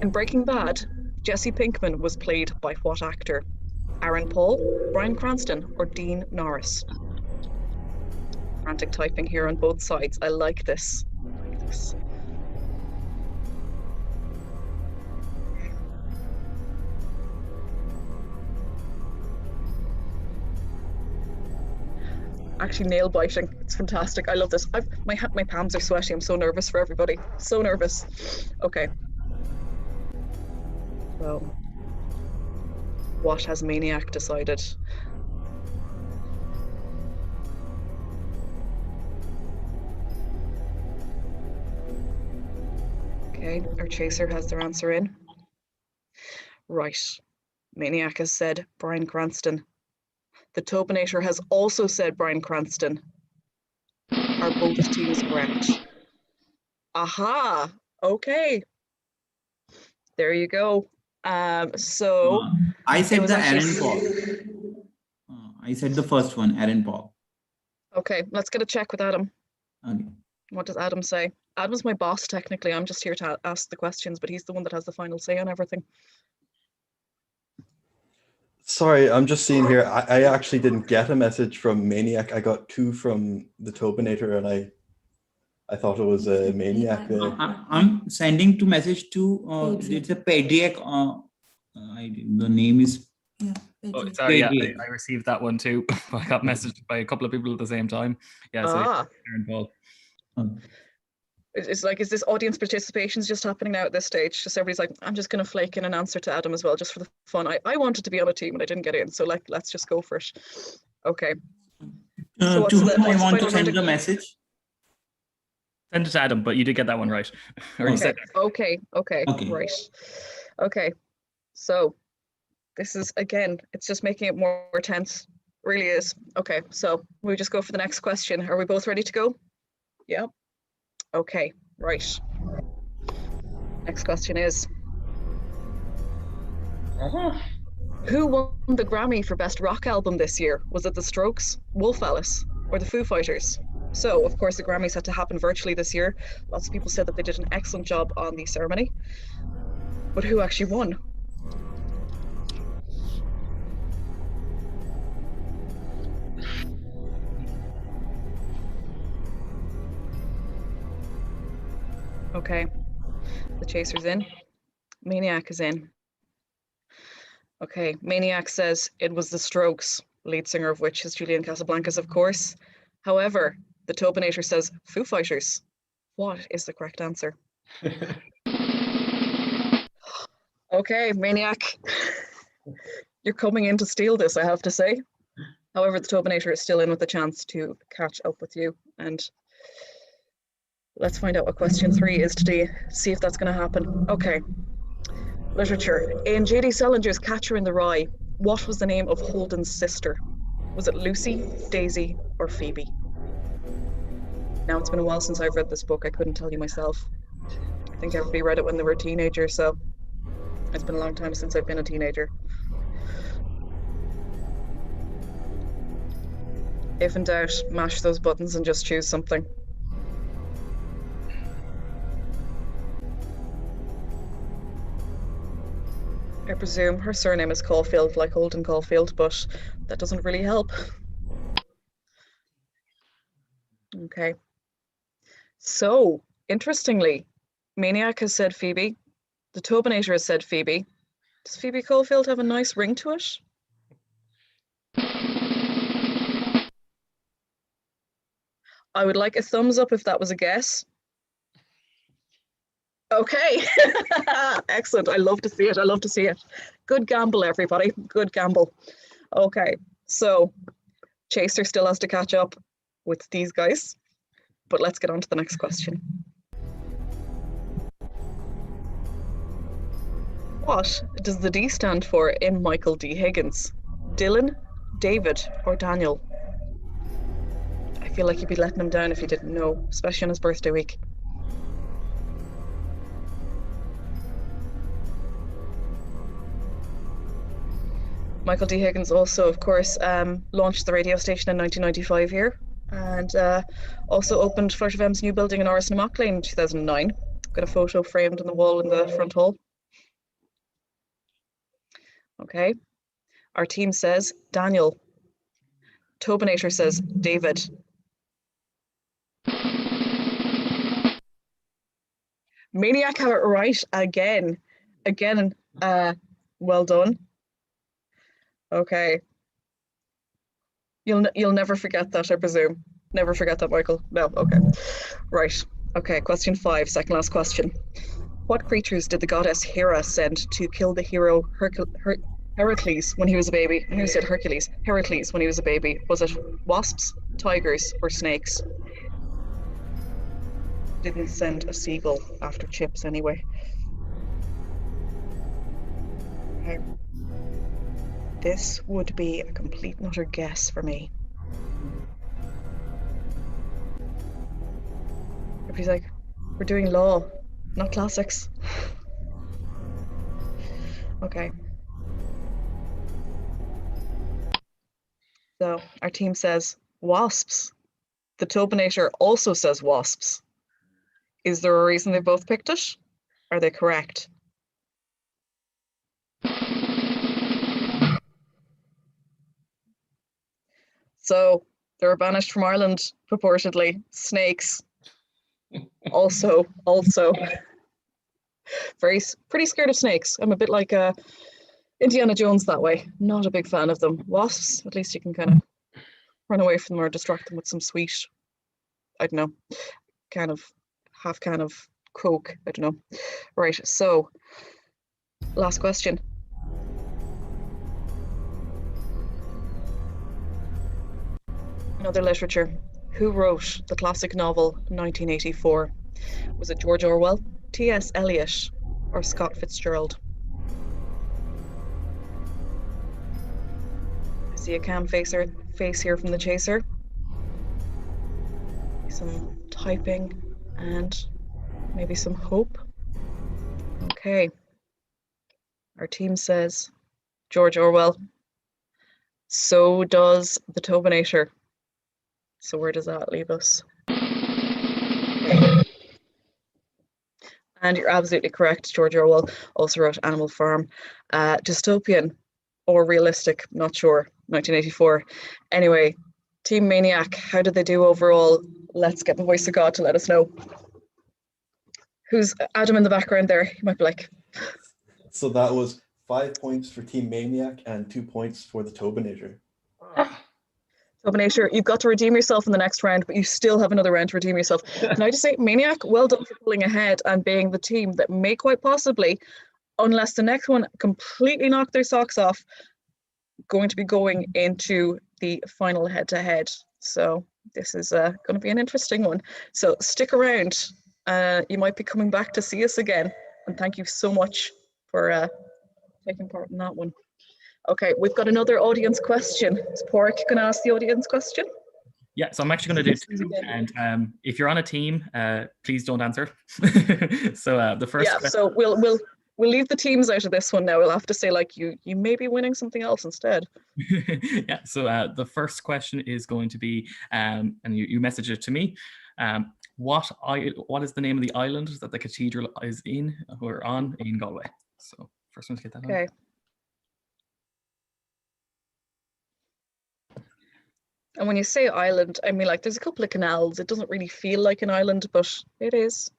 In Breaking Bad, Jesse Pinkman was played by what actor? Aaron Paul, Bryan Cranston, or Dean Norris? Frantic typing here on both sides. I like this. I like this. Actually nail biting. It's fantastic. I love this. My palms are sweaty. I'm so nervous for everybody. So nervous. Okay. So, what has Maniac decided? Okay, our chaser has their answer in. Right. Maniac has said Bryan Cranston. The Tobinator has also said Bryan Cranston. Are both teams correct? Aha! Okay. There you go. So I said the Aaron Paul. I said the first one, Aaron Paul. Okay, let's get a check with Adam. Okay. What does Adam say? Adam's my boss, technically. I'm just here to ask the questions, but he's the one that has the final say on everything. Sorry, I'm just seeing here. I actually didn't get a message from Maniac. I got 2 from the Tobinator, and I thought it was a Maniac. I'm sending to message to it's a Pediac. The name is. Yeah, oh, sorry, yeah, I received that one too. I got messaged by a couple of people at the same time. Yeah, so Aaron Paul. It's like, is this audience participation just happening now at this stage? Just everybody's like, I'm just going to flake in an answer to Adam as well, just for the fun. I wanted to be on a team and I didn't get in, so let's just go for it. Okay. So to whom I want to send the message? Send it to Adam, but you did get that one right. Or you said okay, right. Okay, so this is, again, it's just making it more tense. Really is. Okay, so we just go for the next question. Are we both ready to go? Yeah. Okay, right. Next question is, who won the Grammy for Best Rock Album this year? Was it The Strokes, Wolf Alice, or the Foo Fighters? So, of course, the Grammys had to happen virtually this year. Lots of people said that they did an excellent job on the ceremony. But who actually won? Okay, the Chaser's in. Maniac is in. Okay, Maniac says it was the Strokes, lead singer of which is Julian Casablancas, of course. However, the Tobinator says Foo Fighters. What is the correct answer? Okay, Maniac, you're coming in to steal this, I have to say. However, the Tobinator is still in with the chance to catch up with you, and let's find out what question 3 is today, see if that's going to happen. Okay. Literature. In J.D. Salinger's Catcher in the Rye, what was the name of Holden's sister? Was it Lucy, Daisy, or Phoebe? Now, it's been a while since I've read this book. I couldn't tell you myself. I think everybody read it when they were a teenager, so it's been a long time since I've been a teenager. If in doubt, mash those buttons and just choose something. I presume her surname is Caulfield, like Holden Caulfield, but that doesn't really help. Okay. So, interestingly, Maniac has said Phoebe. The Tobinator has said Phoebe. Does Phoebe Caulfield have a nice ring to it? I would like a thumbs up if that was a guess. Okay, excellent. I love to see it. I love to see it. Good gamble, everybody. Good gamble. Okay, so Chaser still has to catch up with these guys, but let's get on to the next question. What does the D stand for in Michael D. Higgins? Dylan, David, or Daniel? I feel like you'd be letting him down if you didn't know, especially on his birthday week. Michael D. Higgins also, of course, launched the radio station in 1995 here, and also opened Flirt FM's new building in Orris na Machlan in 2009. Got a photo framed on the wall in the front hall. Okay, our team says Daniel. Tobinator says David. Maniac have it right again. Again, well done. Okay. You'll never forget that, I presume. Never forget that, Michael. No, okay. Right. Okay, question 5, second last question. What creatures did the goddess Hera send to kill the hero Heracles when he was a baby? I knew I said Hercules. Heracles when he was a baby. Was it wasps, tigers, or snakes? Didn't send a seagull after Chips anyway. Okay. This would be a complete and utter guess for me. Everybody's like, we're doing law, not classics. Okay. So our team says wasps. The Tobinator also says wasps. Is there a reason they both picked it? Are they correct? So they were banished from Ireland, purportedly. Snakes. Also. Pretty scared of snakes. I'm a bit like Indiana Jones that way. Not a big fan of them. Wasps, at least you can kind of run away from them or distract them with some sweet, I don't know, half can of Coke. I don't know. Right, so last question. Another literature. Who wrote the classic novel 1984? Was it George Orwell, T.S. Eliot, or Scott Fitzgerald? I see a cam face here from the chaser. Some typing and maybe some hope. Okay. Our team says George Orwell. So does the Tobinator. So where does that leave us? Okay. And you're absolutely correct. George Orwell also wrote Animal Farm. Dystopian or realistic, not sure. 1984. Anyway, Team Maniac, how did they do overall? Let's get the voice of God to let us know. Who's Adam in the background there? He might be like. So that was 5 points for Team Maniac and 2 points for the Tobinator. Tobinator, you've got to redeem yourself in the next round, but you still have another round to redeem yourself. Can I just say, Maniac, well done for pulling ahead and being the team that may quite possibly, unless the next one completely knocked their socks off, going to be going into the final head-to-head. So this is going to be an interesting one. So stick around. You might be coming back to see us again. And thank you so much for taking part in that one. Okay, we've got another audience question. Is Porrick going to ask the audience question? Yeah, so I'm actually going to do two. And if you're on a team, please don't answer. So the first. Yeah, so we'll leave the teams out of this one now. We'll have to say like you may be winning something else instead. Yeah. So the first question is going to be, and you message it to me. What is the name of the island that the cathedral is in or on in Galway? So first one to get that. Okay. On. And when you say island, I mean, like, there's a couple of canals. It doesn't really feel like an island, but it is.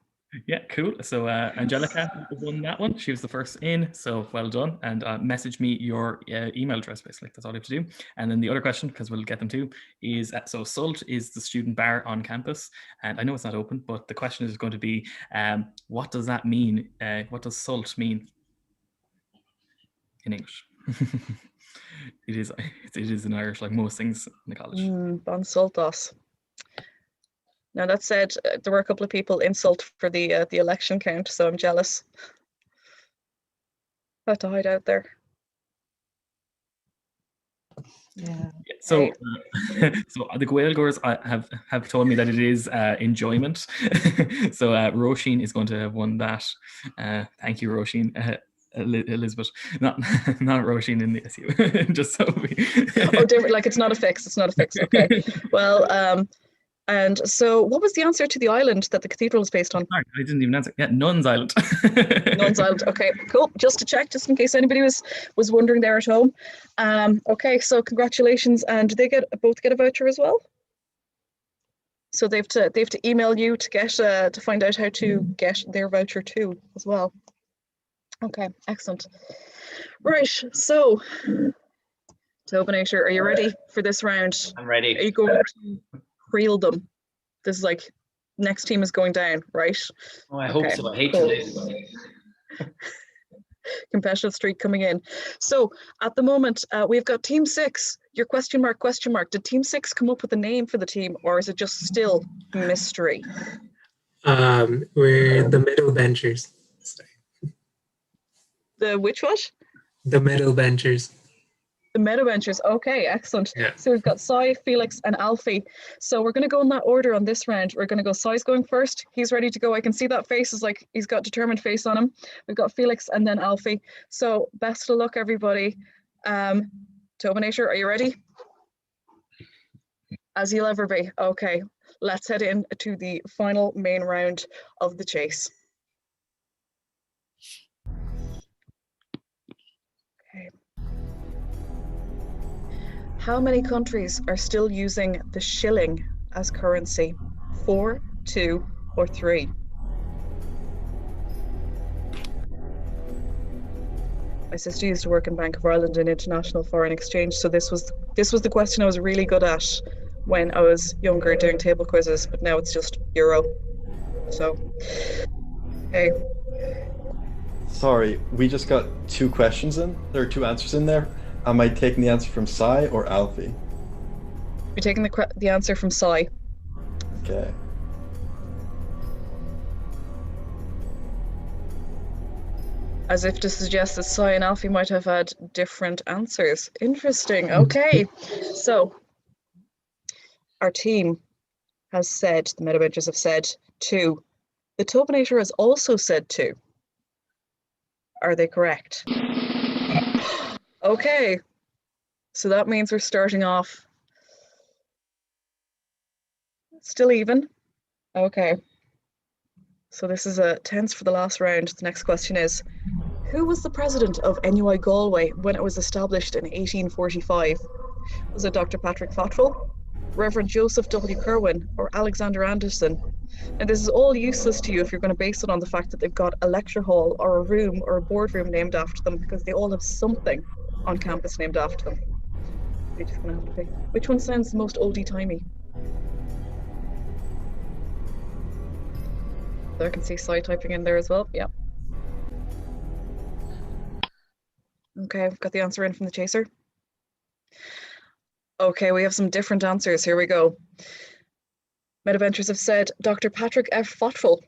Yeah, cool. So Angelica won that one. She was the first in, so well done. And message me your email address, basically. That's all you have to do. And then the other question, because we'll get them too, is so SULT is the student bar on campus. And I know it's not open, but the question is going to be, what does that mean? What does SULT mean in English? It is in Irish, like most things in the college. Bon Sultas. Now that said, there were a couple of people in SULT for the election count, so I'm jealous. Had to hide out there. Yeah. So, so the Gaelgors have told me that it is enjoyment. So Roisin is going to have won that. Thank you, Roisin. Elizabeth, not Roisin in the SU. Just so we. Oh, different. Like it's not a fix. It's not a fix. Okay. Well, and so what was the answer to the island that the cathedral is based on? Sorry, I didn't even answer. Yeah, Nuns Island. Nuns Island. Okay, cool. Just to check, just in case anybody was wondering there at home. Okay, so congratulations, and do they both get a voucher as well? So they have to email you to get to find out how to get their voucher too as well. Okay, excellent. Right, so Tobinator, are you ready for this round? I'm ready. Are you going to creel them? This is like next team is going down, right? Oh, I hope so. I hate to lose. Competitive streak coming in. So at the moment, we've got Team 6. Your question mark. Did Team 6 come up with a name for the team, or is it just still a mystery? We're the middle benchers. The which what? The middle benchers. The middle benchers. Okay, excellent. Yeah. So we've got Sai, Felix, and Alfie. So we're going to go in that order on this round. We're going to go. Sai's going first. He's ready to go. I can see that face is like he's got determined face on him. We've got Felix and then Alfie. So best of luck, everybody. Tobinator, are you ready? As you'll ever be. Okay, let's head in to the final main round of the chase. Okay. How many countries are still using the shilling as currency? 4, 2, or 3? My sister used to work in Bank of Ireland in international foreign exchange, so this was the question I was really good at when I was younger doing table quizzes, but now it's just euro. So, okay. Sorry, we just got 2 questions in. There are 2 answers in there. Am I taking the answer from Sai or Alfie? You're taking the answer from Sai. Okay. As if to suggest that Sai and Alfie might have had different answers. Interesting. Okay. So our team has said, the meta benchers have said 2. The Tobinator has also said 2. Are they correct? Okay. So that means we're starting off still even. Okay. So this is a tense for the last round. The next question is, who was the president of NUI Galway when it was established in 1845? Was it Dr. Patrick Fotwell, Reverend Joseph W. Kerwin, or Alexander Anderson? And this is all useless to you if you're going to base it on the fact that they've got a lecture hall or a room or a boardroom named after them, because they all have something on campus named after them. You're just going to have to pick. Which one sounds the most oldie-timey? So I can see Sai typing in there as well. Yeah. Okay, I've got the answer in from the chaser. Okay, we have some different answers. Here we go. Metaventures have said Dr. Patrick F. Fotwell.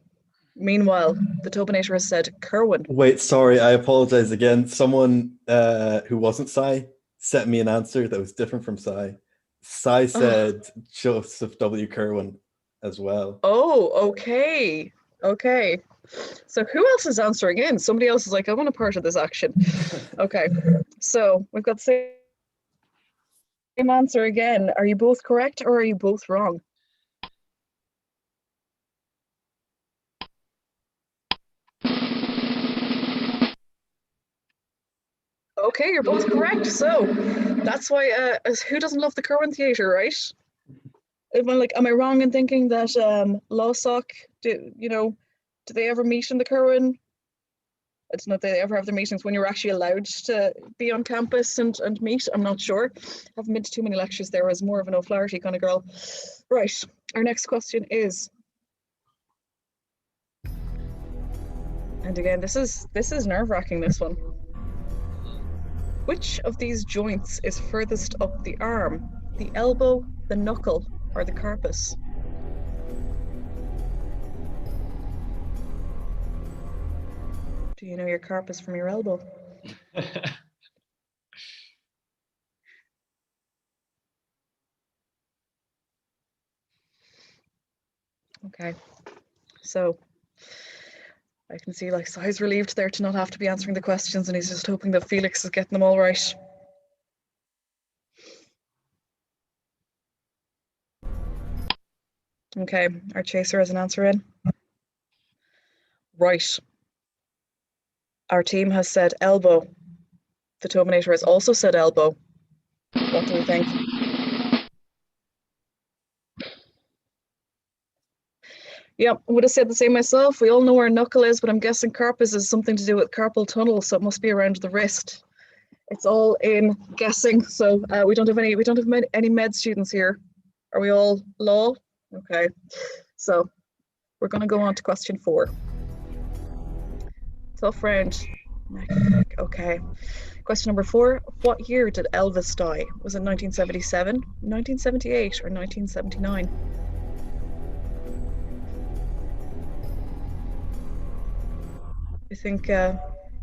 Meanwhile, the Tobinator has said Kerwin. Wait, sorry, I apologize again. Someone who wasn't Sai sent me an answer that was different from Sai. Sai said Joseph W. Kerwin as well. Oh, okay. Okay. So who else is answering in? Somebody else is like, I want a part of this action. Okay. So we've got the same answer again. Are you both correct or are you both wrong? Okay, you're both correct. So that's why, who doesn't love the Kerwin Theatre, right? Am I wrong in thinking that Lawsock, do they ever meet in the Kerwin? I don't know if they ever have their meetings when you're actually allowed to be on campus and meet. I'm not sure. Haven't been to too many lectures there. I was more of an O'Flaherty kind of girl. Right, our next question is, and again, this is nerve-wracking, this one. Which of these joints is furthest up the arm? The elbow, the knuckle, or the carpus? Do you know your carpus from your elbow? Okay, so I can see like Sai's relieved there to not have to be answering the questions, and he's just hoping that Felix is getting them all right. Okay, our chaser has an answer in. Right. Our team has said elbow. The Tobinator has also said elbow. What do we think? Yeah, I would have said the same myself. We all know where a knuckle is, but I'm guessing carpus is something to do with carpal tunnel, so it must be around the wrist. It's all in guessing. So we don't have any med students here. Are we all law? Okay. So we're going to go on to question 4. Tough round. Okay. Question number 4. What year did Elvis die? Was it 1977, 1978, or 1979? I think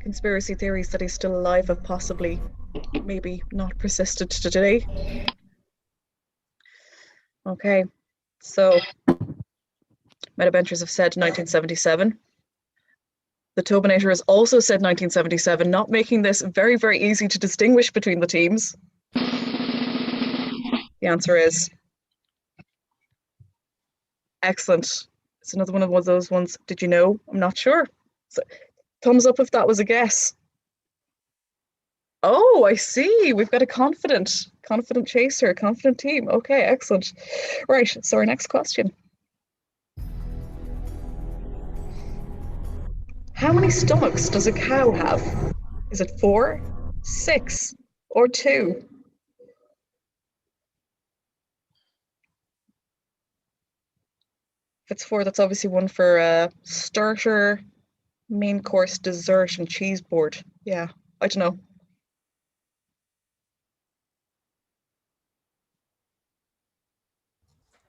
conspiracy theories that he's still alive have possibly maybe not persisted to today. Okay, so Metabenchers have said 1977. The Tobinator has also said 1977, not making this very, very easy to distinguish between the teams. The answer is excellent. It's another one of those ones. Did you know? I'm not sure. So, thumbs up if that was a guess. Oh, I see. We've got a confident chaser, confident team. Okay, excellent. Right, so our next question. How many stomachs does a cow have? Is it 4, 6, or 2? If it's 4, that's obviously one for starter, main course, dessert, and cheese board. Yeah, I don't know.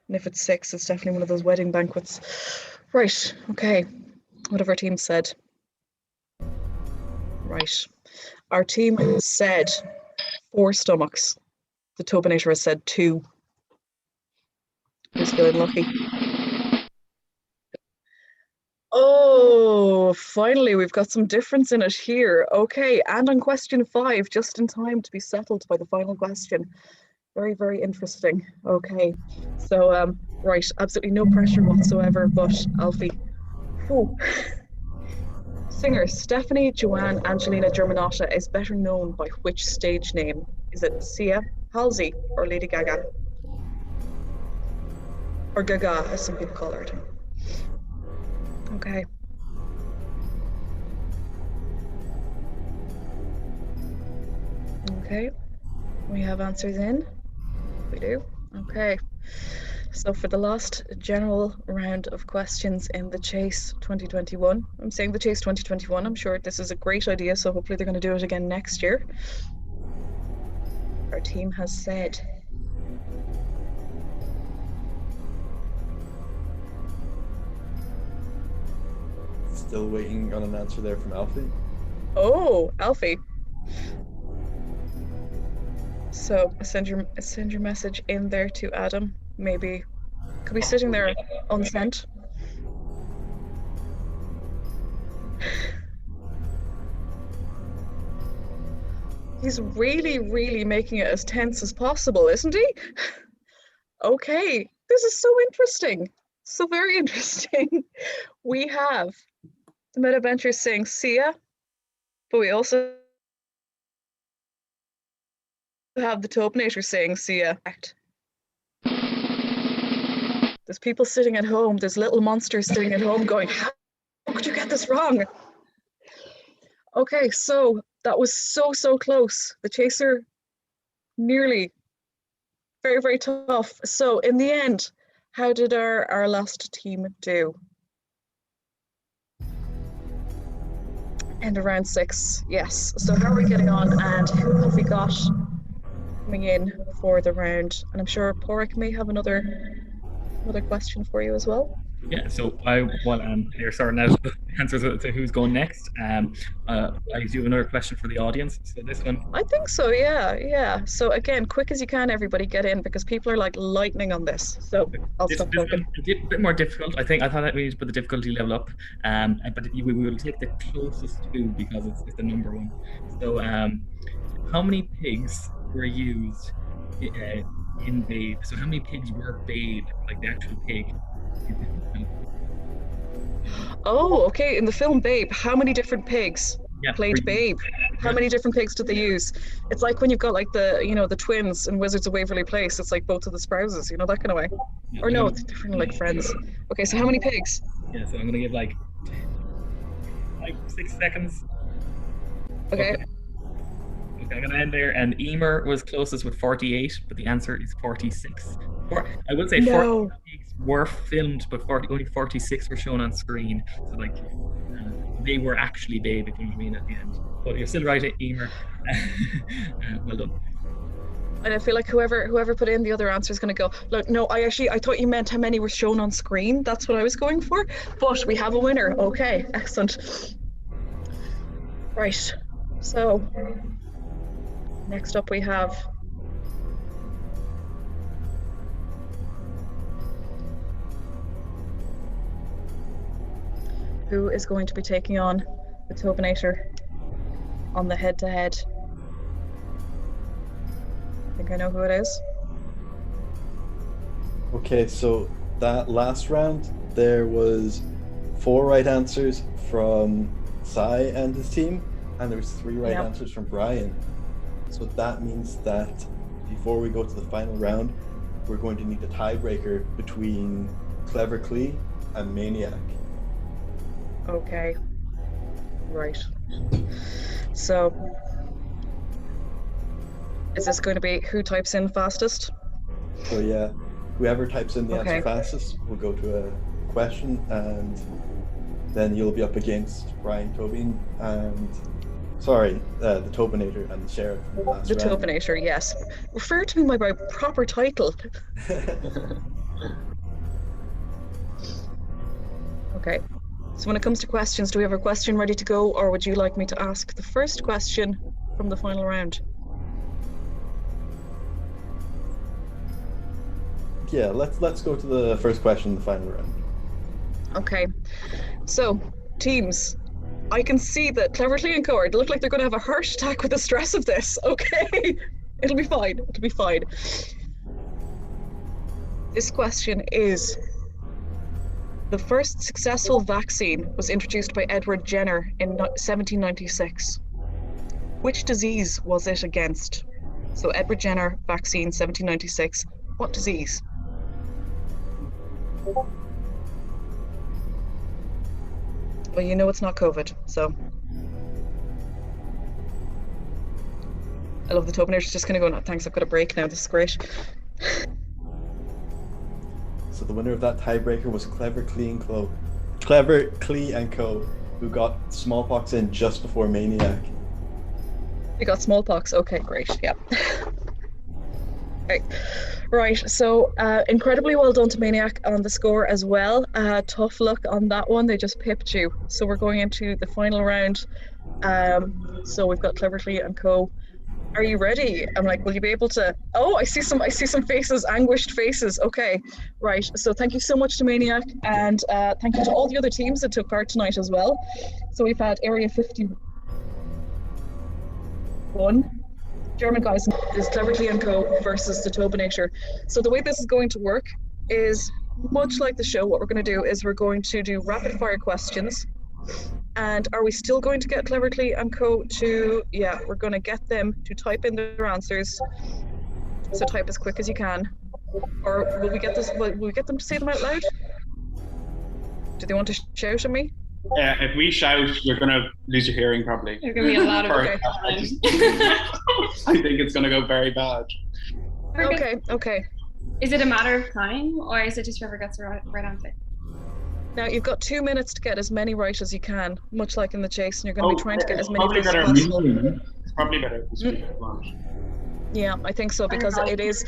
And if it's 6, it's definitely one of those wedding banquets. Right, okay. What have our team said? Right. Our team has said 4 stomachs. The Tobinator has said 2. Who's feeling lucky? Oh, finally, we've got some difference in it here. Okay, and on question 5, just in time to be settled by the final question. Very, very interesting. Okay, so, right, absolutely no pressure whatsoever, but Alfie. Whew. Singer Stephanie Joanne Angelina Germanotta is better known by which stage name? Is it Sia, Halsey, or Lady Gaga? Or Gaga, as some people call her. Okay. Okay, we have answers in. We do. Okay. So for the last general round of questions in the Chase 2021, I'm saying the Chase 2021, I'm sure this is a great idea, so hopefully they're going to do it again next year. Our team has said Still waiting on an answer there from Alfie. Oh, Alfie. So send your message in there to Adam. Maybe could be sitting there unsent. He's really, really making it as tense as possible, isn't he? Okay, this is so interesting. So very interesting. We have the Meta Benchers saying Sia, but we also have the Tobinator saying Sia. There's people sitting at home, there's little monsters sitting at home going, how could you get this wrong? Okay, so that was so close. The Chaser nearly, very, very tough. So in the end, how did our last team do? End of round 6, yes. So how are we getting on, and who have we got coming in for the round? And I'm sure Porrick may have another question for you as well. Yeah, so while you're sorting out the answers to who's going next, I do have another question for the audience. So this one, I think so, yeah. So again, quick as you can, everybody get in, because people are like lightning on this. So I'll stop talking. A bit more difficult. I thought that we need to put the difficulty level up, but we will take the closest to, because it's the number one. So how many pigs were used in Babe? So how many pigs were Babe, like the actual pig? Oh, okay. In the film Babe, how many different pigs played Babe? How many different pigs did they use? It's like when you've got like the twins in Wizards of Waverly Place. It's like both of the Sprouses, that kind of way. Yeah, or no, it's different, like friends. Okay, so how many pigs? Yeah, so I'm gonna give like 6 seconds. Okay. I'm gonna end there. And Emer was closest with 48, but the answer is 46. I would say 40 pigs were filmed, but only 46 were shown on screen. So like they were actually Babe, if you know what I mean, at the end. But you're still right, Emer. Well done. And I feel like whoever put in the other answer is going to go, look, no, I thought you meant how many were shown on screen. That's what I was going for. But we have a winner. Okay, excellent. Right. So next up we have who is going to be taking on the Tobinator on the head-to-head. I think I know who it is. Okay, so that last round, there was 4 right answers from Sai and his team, and there was 3 right answers from Brian. So that means that before we go to the final round, we're going to need a tiebreaker between Clever Clee and Maniac. Okay. Right. So is this going to be who types in fastest? So yeah, whoever types in the answer fastest will go to a question, and then you'll be up against Brian Tobin and the Tobinator and the Sheriff. The Tobinator, yes. Refer to me by my proper title. Okay. So when it comes to questions, do we have a question ready to go, or would you like me to ask the first question from the final round? Yeah, let's go to the first question in the final round. Okay, so teams, I can see that Cleverly and Co. look like they're going to have a heart attack with the stress of this. Okay, it'll be fine. It'll be fine. This question is: the first successful vaccine was introduced by Edward Jenner in 1796. Which disease was it against? So Edward Jenner vaccine 1796. What disease? Well, you know it's not COVID, so. I love the Tobinator's just gonna go, no, thanks, I've got a break now, this is great. So the winner of that tiebreaker was Clever Clee and Co, who got smallpox in just before Maniac. You got smallpox, okay, great, yeah. Okay. Right, so incredibly well done to Maniac on the score as well. Tough luck on that one, they just pipped you. So we're going into the final round. So we've got Cleverly and Co. Are you ready? I'm like, will you be able to? Oh, I see some faces, anguished faces. Okay, right. So thank you so much to Maniac, and thank you to all the other teams that took part tonight as well. So we've had Area 51. German guys is Cleverly and Co. versus the Tobinator. So the way this is going to work is much like the show. What we're going to do is we're going to do rapid fire questions. And are we still going to get Cleverly and Co. to, yeah, we're going to get them to type in their answers. So type as quick as you can. Or will we get them to say them out loud? Do they want to shout at me? Yeah, if we shout, you're going to lose your hearing probably. You're going to be a lot of okay. I think it's going to go very bad. Okay. Is it a matter of time, or is it just whoever gets the right answer? Now you've got 2 minutes to get as many right as you can, much like in the chase, and you're going to be trying to get as many as possible. It's probably better to speak at once. Yeah, I think so, because it is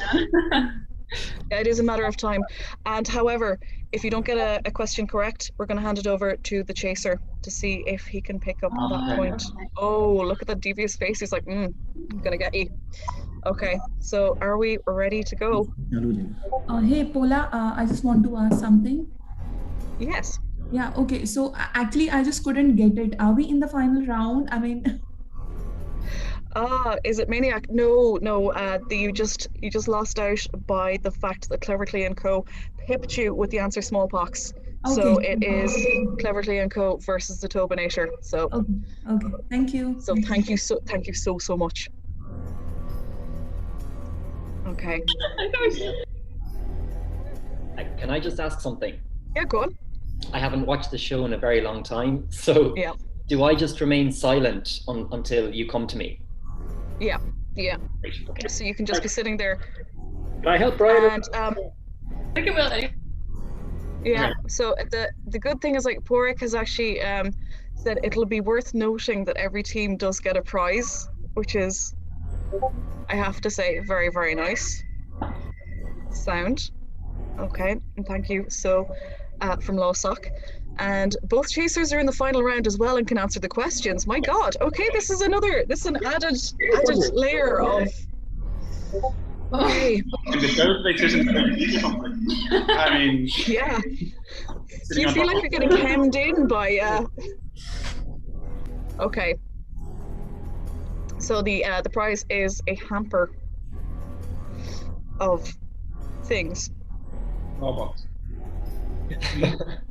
a matter of time. And however, if you don't get a question correct, we're going to hand it over to the chaser to see if he can pick up that point. Oh, look at that devious face. He's like, I'm going to get you. Okay, so are we ready to go? Hey, Paula, I just want to ask something. Yes. Yeah, okay. So actually, I just couldn't get it. Are we in the final round? I mean... Is it Maniac? No. You just lost out by the fact that Cleverly and Co. pipped you with the answer smallpox. Okay. So it is Cleverly and Co. versus the Tobinator. So okay. Thank you. So thank you so much. Okay. Can I just ask something? Yeah, go on. I haven't watched the show in a very long time, so yeah. Do I just remain silent until you come to me? Yeah. Okay. So you can just be sitting there. Can I help Brian? And I think it will. Yeah. So the good thing is, like, Porrick has actually said it'll be worth noting that every team does get a prize, which is, I have to say, very, very nice. Sound. Okay, and thank you. So, from Lawsock. And both chasers are in the final round as well and can answer the questions. My God. Okay, this is an added layer of. Okay. I mean. Yeah. Do you feel like you're getting hemmed in by? Okay. So the prize is a hamper of things.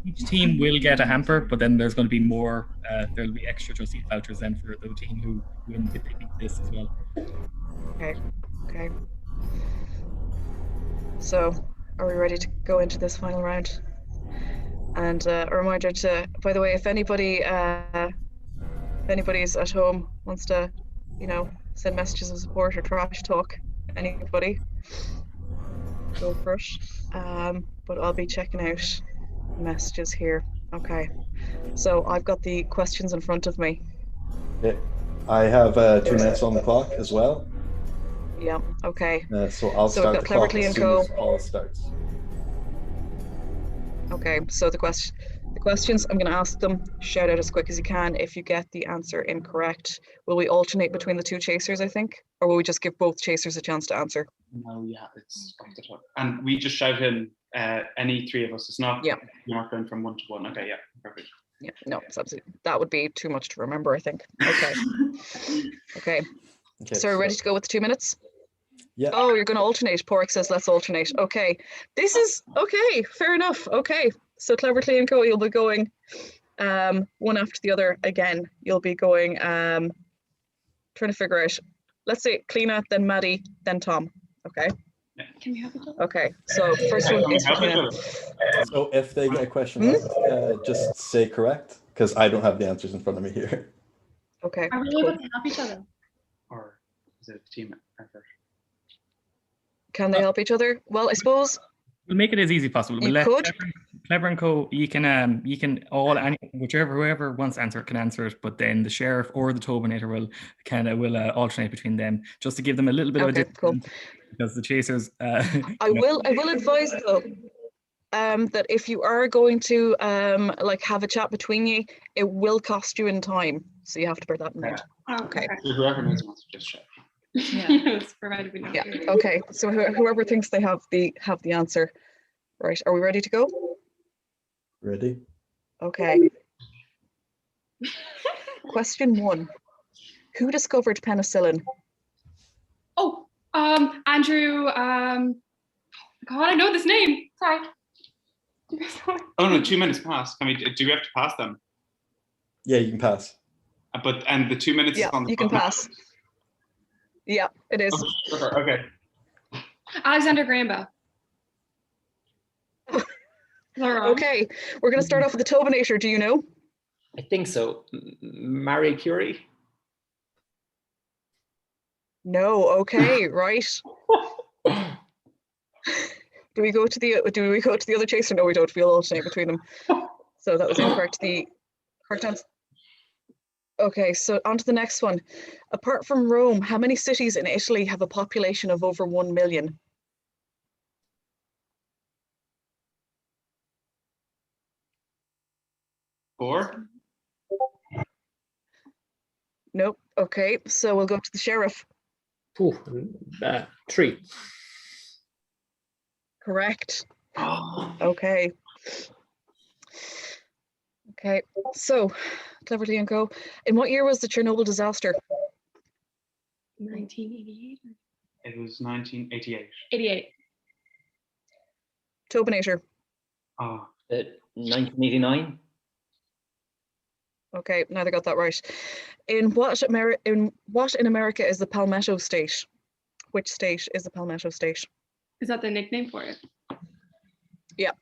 Each team will get a hamper, but then there's going to be more. There'll be extra Just Eat vouchers then for the team who win this as well. Okay. So, are we ready to go into this final round? And a reminder to, by the way, if anybody's at home wants to, send messages of support or trash talk, anybody, go for it. But I'll be checking out messages here. Okay, so I've got the questions in front of me. Yeah, I have 2 minutes on the clock as well. Yeah. Okay. So I'll start the clock as soon as Paul starts. Okay. So the question. The questions, I'm going to ask them, shout out as quick as you can. If you get the answer incorrect, will we alternate between the two chasers, I think? Or will we just give both chasers a chance to answer? No, yeah, it's off the top. And we just shout in any three of us. It's not, you're not going from 1 to 1. Okay, yeah, perfect. Yeah, no, it's absolutely, that would be too much to remember, I think. Okay. Okay. So we're ready to go with the 2 minutes? Yeah. Oh, you're going to alternate. Porrick says, let's alternate. Okay. This is, okay, fair enough. Okay. So Cleverly and Co, you'll be going one after the other again. You'll be going, trying to figure out, let's say Kleena, then Maddie, then Tom. Okay. Can we have each other? Okay. So first one is Kleena. So if they get a question right, just say correct, because I don't have the answers in front of me here. Okay. Are we able to help each other? Or is it a team effort? Can they help each other? Well, I suppose we'll make it as easy as possible. You We'll could. Clever and Co. You can all whoever wants to answer it can answer it, but then the sheriff or the Tobinator will alternate between them, just to give them a little bit of a difference. Cool. Because the chasers. I will advise though. That if you are going to like have a chat between you, it will cost you in time, so you have to bear that in mind. Oh, okay. Whoever knows wants to just shout. Yeah. Provided we know. Yeah. Okay. So whoever thinks they have the answer, right? Are we ready to go? Ready. Okay. Question 1: who discovered penicillin? Oh, Andrew. God, I know this name. Sorry. Oh no, 2 minutes passed. Do we have to pass them? Yeah, you can pass. And the 2 minutes is on the you can pass. Yeah, it is. Oh, okay. Alexander Graham Bell. Okay, we're going to start off with the Tobinator. Do you know? I think so. Marie Curie. No. Okay. Right. Do we go to the other chaser? No, we don't. We'll alternate between them. So that was incorrect. The correct answer. Okay, so on to the next one. Apart from Rome, how many cities in Italy have a population of over 1 million? Four? Nope. Okay, so we'll go to the sheriff. Ooh, 3. Correct. Oh. Okay. Okay, so Cleverly and Co. In what year was the Chernobyl disaster? 1988. It was 1988. 88. Tobinator. 1989. Okay, neither got that right. In what in America is the Palmetto State? Which state is the Palmetto State? Is that the nickname for it? Yeah.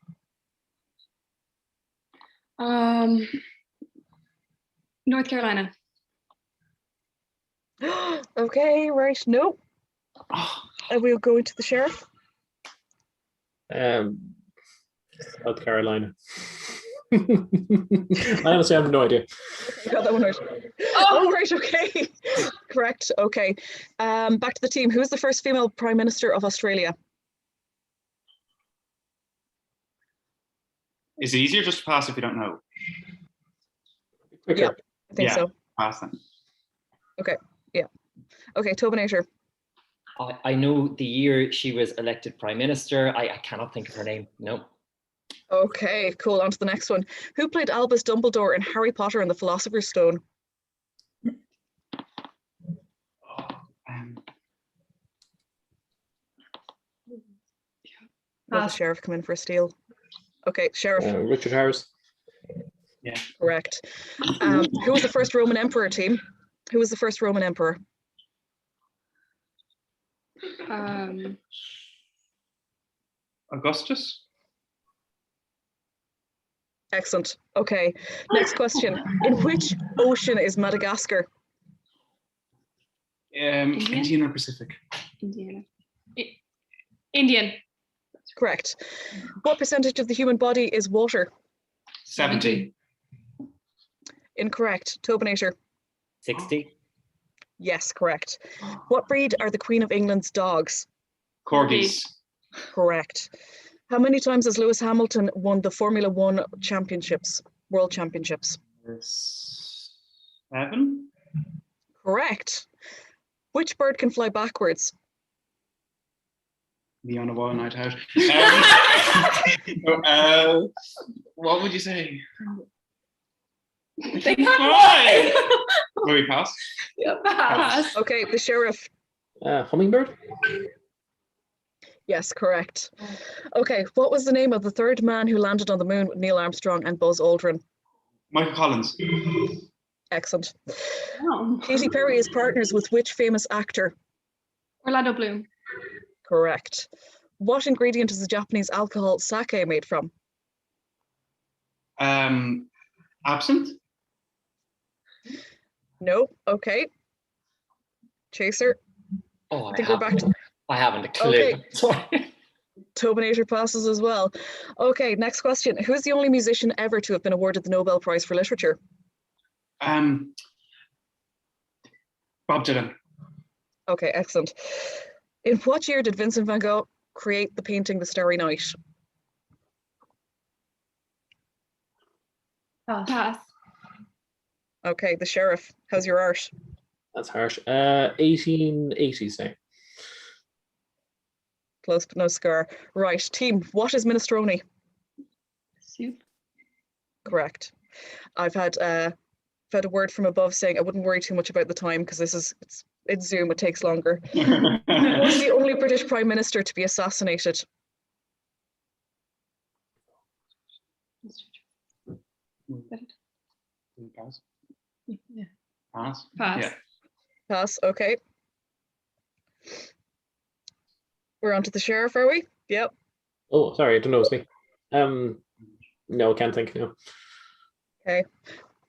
North Carolina. Okay, right. Nope. And we'll go into the sheriff. South Carolina. I honestly have no idea. Okay, got that one right. Oh, right. Okay. Correct. Okay. Back to the team. Who was the first female Prime Minister of Australia? Is it easier just to pass if you don't know? Quicker. Yeah, I think so. Pass then. Okay. Yeah. Okay, Tobinator. I know the year she was elected Prime Minister. I cannot think of her name. No. Okay, cool. On to the next one. Who played Albus Dumbledore in Harry Potter and the Philosopher's Stone? Will the sheriff come in for a steal? Okay, sheriff. Richard Harris. Yeah. Correct. Who was the first Roman emperor, team? Who was the first Roman emperor? Augustus? Excellent. Okay, next question. In which ocean is Madagascar? Indian or Pacific? Indiana. Indian. Correct. What percentage of the human body is water? 70. Incorrect. Tobinator. 60. Yes, correct. What breed are the Queen of England's dogs? Corgis. Correct. How many times has Lewis Hamilton won the Formula One championships, world championships? 7. Correct. Which bird can fly backwards? Me on a wild night out. What would you say? Why? Will we pass? Yeah, pass. Okay, the sheriff. Hummingbird? Yes, correct. Okay, what was the name of the third man who landed on the moon with Neil Armstrong and Buzz Aldrin? Michael Collins. Excellent. Oh. Katy Perry is partners with which famous actor? Orlando Bloom. Correct. What ingredient is the Japanese alcohol sake made from? Absinthe? No. Okay. Chaser. Oh, I think we're back to... I haven't a clue. Okay. Sorry. Tobinator passes as well. Okay, next question. Who's the only musician ever to have been awarded the Nobel Prize for Literature? Bob Dylan. Okay, excellent. In what year did Vincent van Gogh create the painting The Starry Night? Pass. Okay, the sheriff. How's your art? That's harsh. 1880s now. Close but no scar. Right, team, what is minestrone? Soup. Correct. I've had a word from above saying I wouldn't worry too much about the time because it's Zoom, it takes longer. Who was the only British Prime Minister to be assassinated? Pass. Yeah. Pass. Pass. Yeah. Pass, okay. We're on to the sheriff, are we? Yep. Oh, sorry, I don't know, it's me. No, can't think, no. Okay.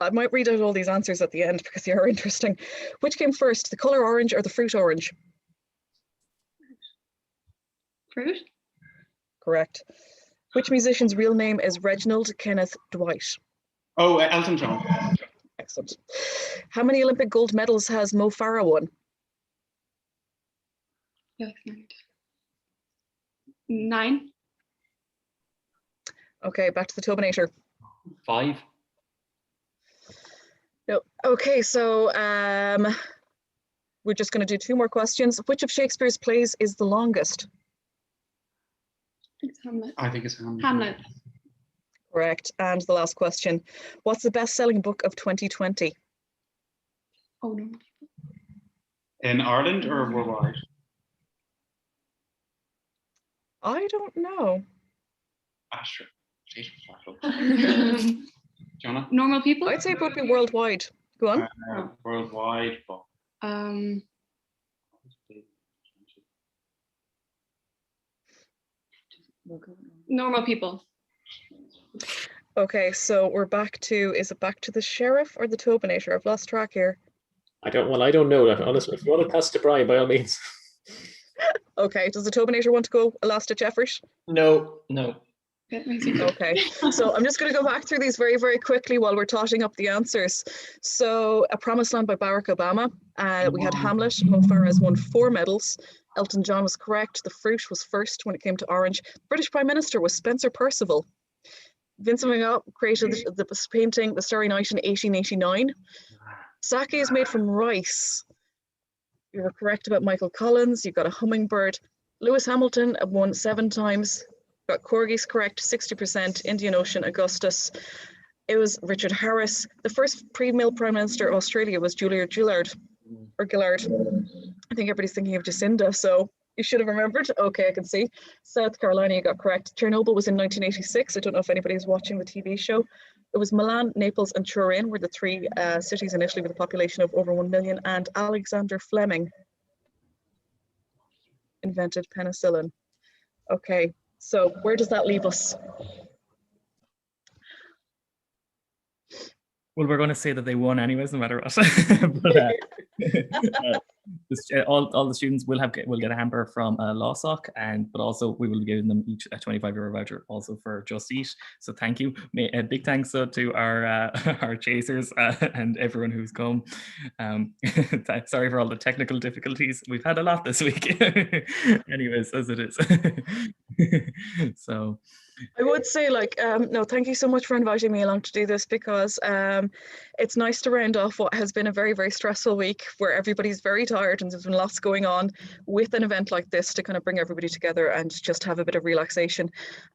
I might read out all these answers at the end because they are interesting. Which came first, the colour orange or the fruit orange? Fruit. Correct. Which musician's real name is Reginald Kenneth Dwight? Oh, Elton John. Excellent. How many Olympic gold medals has Mo Farah won? Yeah, 9. Okay, back to the Tobinator. 5. No. Okay, so we're just going to do 2 more questions. Which of Shakespeare's plays is the longest? It's Hamlet. I think it's Hamlet. Hamlet. Correct. And the last question. What's the best-selling book of 2020? Oh, no. In Ireland or worldwide? I don't know. Astra. Jonah? Normal people? I'd say it would be worldwide. Go on. Worldwide book. Normal people. Okay, so we're back to, is it back to the sheriff or the Tobinator? I've lost track here. I don't know that, honestly. If you want to pass to Brian, by all means. Okay, does the Tobinator want to go a last ditch effort? No. Okay, so I'm just going to go back through these very, very quickly while we're totting up the answers. So, A Promised Land by Barack Obama. We had Hamlet. Mo Farah has won 4 medals. Elton John was correct. The fruit was first when it came to orange. British Prime Minister was Spencer Perceval. Vincent van Gogh created the painting The Starry Night in 1889. Sake is made from rice. You were correct about Michael Collins. You got a hummingbird. Lewis Hamilton won 7 times. Got corgis correct, 60%. Indian Ocean, Augustus. It was Richard Harris. The first pre-mill Prime Minister of Australia was Julia Gillard. Or Gillard. I think everybody's thinking of Jacinda, so you should have remembered. Okay, I can see. South Carolina, you got correct. Chernobyl was in 1986. I don't know if anybody's watching the TV show. It was Milan, Naples, and Turin were the 3 cities in Italy with a population of over 1 million. And Alexander Fleming invented penicillin. Okay, so where does that leave us? Well, we're going to say that they won anyways, no matter what. But all the students will get a hamper from Law Sock, but also we will be giving them each a €25 voucher also for Just Eat. So thank you. A big thanks to our our chasers and everyone who's come. Sorry for all the technical difficulties. We've had a lot this week. Anyways, as it is. So I would say, like, no, thank you so much for inviting me along to do this, because it's nice to round off what has been a very, very stressful week where everybody's very tired and there's been lots going on, with an event like this to kind of bring everybody together and just have a bit of relaxation.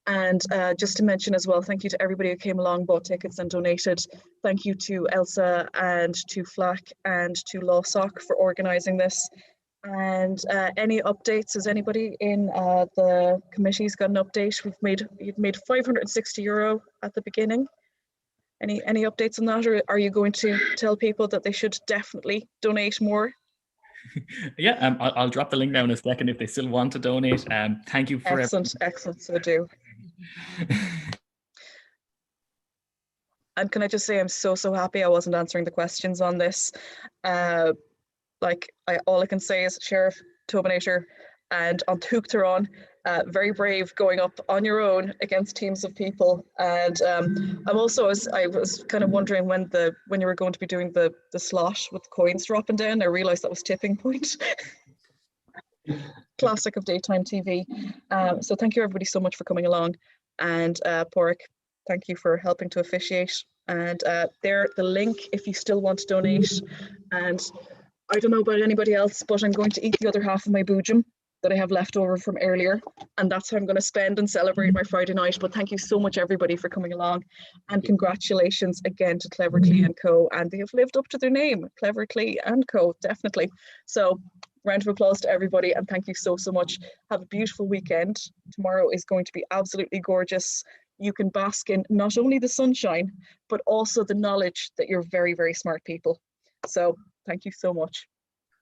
And just to mention as well, thank you to everybody who came along, bought tickets and donated. Thank you to Elsa and to Flack and to Lawsock for organising this. And any updates? Has anybody in the committee's got an update? You've made €560 at the beginning. Any updates on that, or are you going to tell people that they should definitely donate more? Yeah, I'll drop the link down in a second if they still want to donate. Thank you for excellent. So do. And can I just say, I'm so happy I wasn't answering the questions on this. All I can say is, Sheriff, Tobinator, and on Tuchtaron, very brave going up on your own against teams of people. And I was kind of wondering when you were going to be doing the slot with the coins dropping down. I realised that was tipping point. Classic of daytime TV. So thank you everybody so much for coming along. And Porrick, thank you for helping to officiate. And there, the link if you still want to donate. And I don't know about anybody else, but I'm going to eat the other half of my boojum that I have left over from earlier, and that's how I'm going to spend and celebrate my Friday night. But thank you so much everybody for coming along, and congratulations again to Clever Clee and Co. And they have lived up to their name, Clever Clee and Co. Definitely. So round of applause to everybody, and thank you so much. Have a beautiful weekend. Tomorrow is going to be absolutely gorgeous. You can bask in not only the sunshine, but also the knowledge that you're very, very smart people. So thank you so much.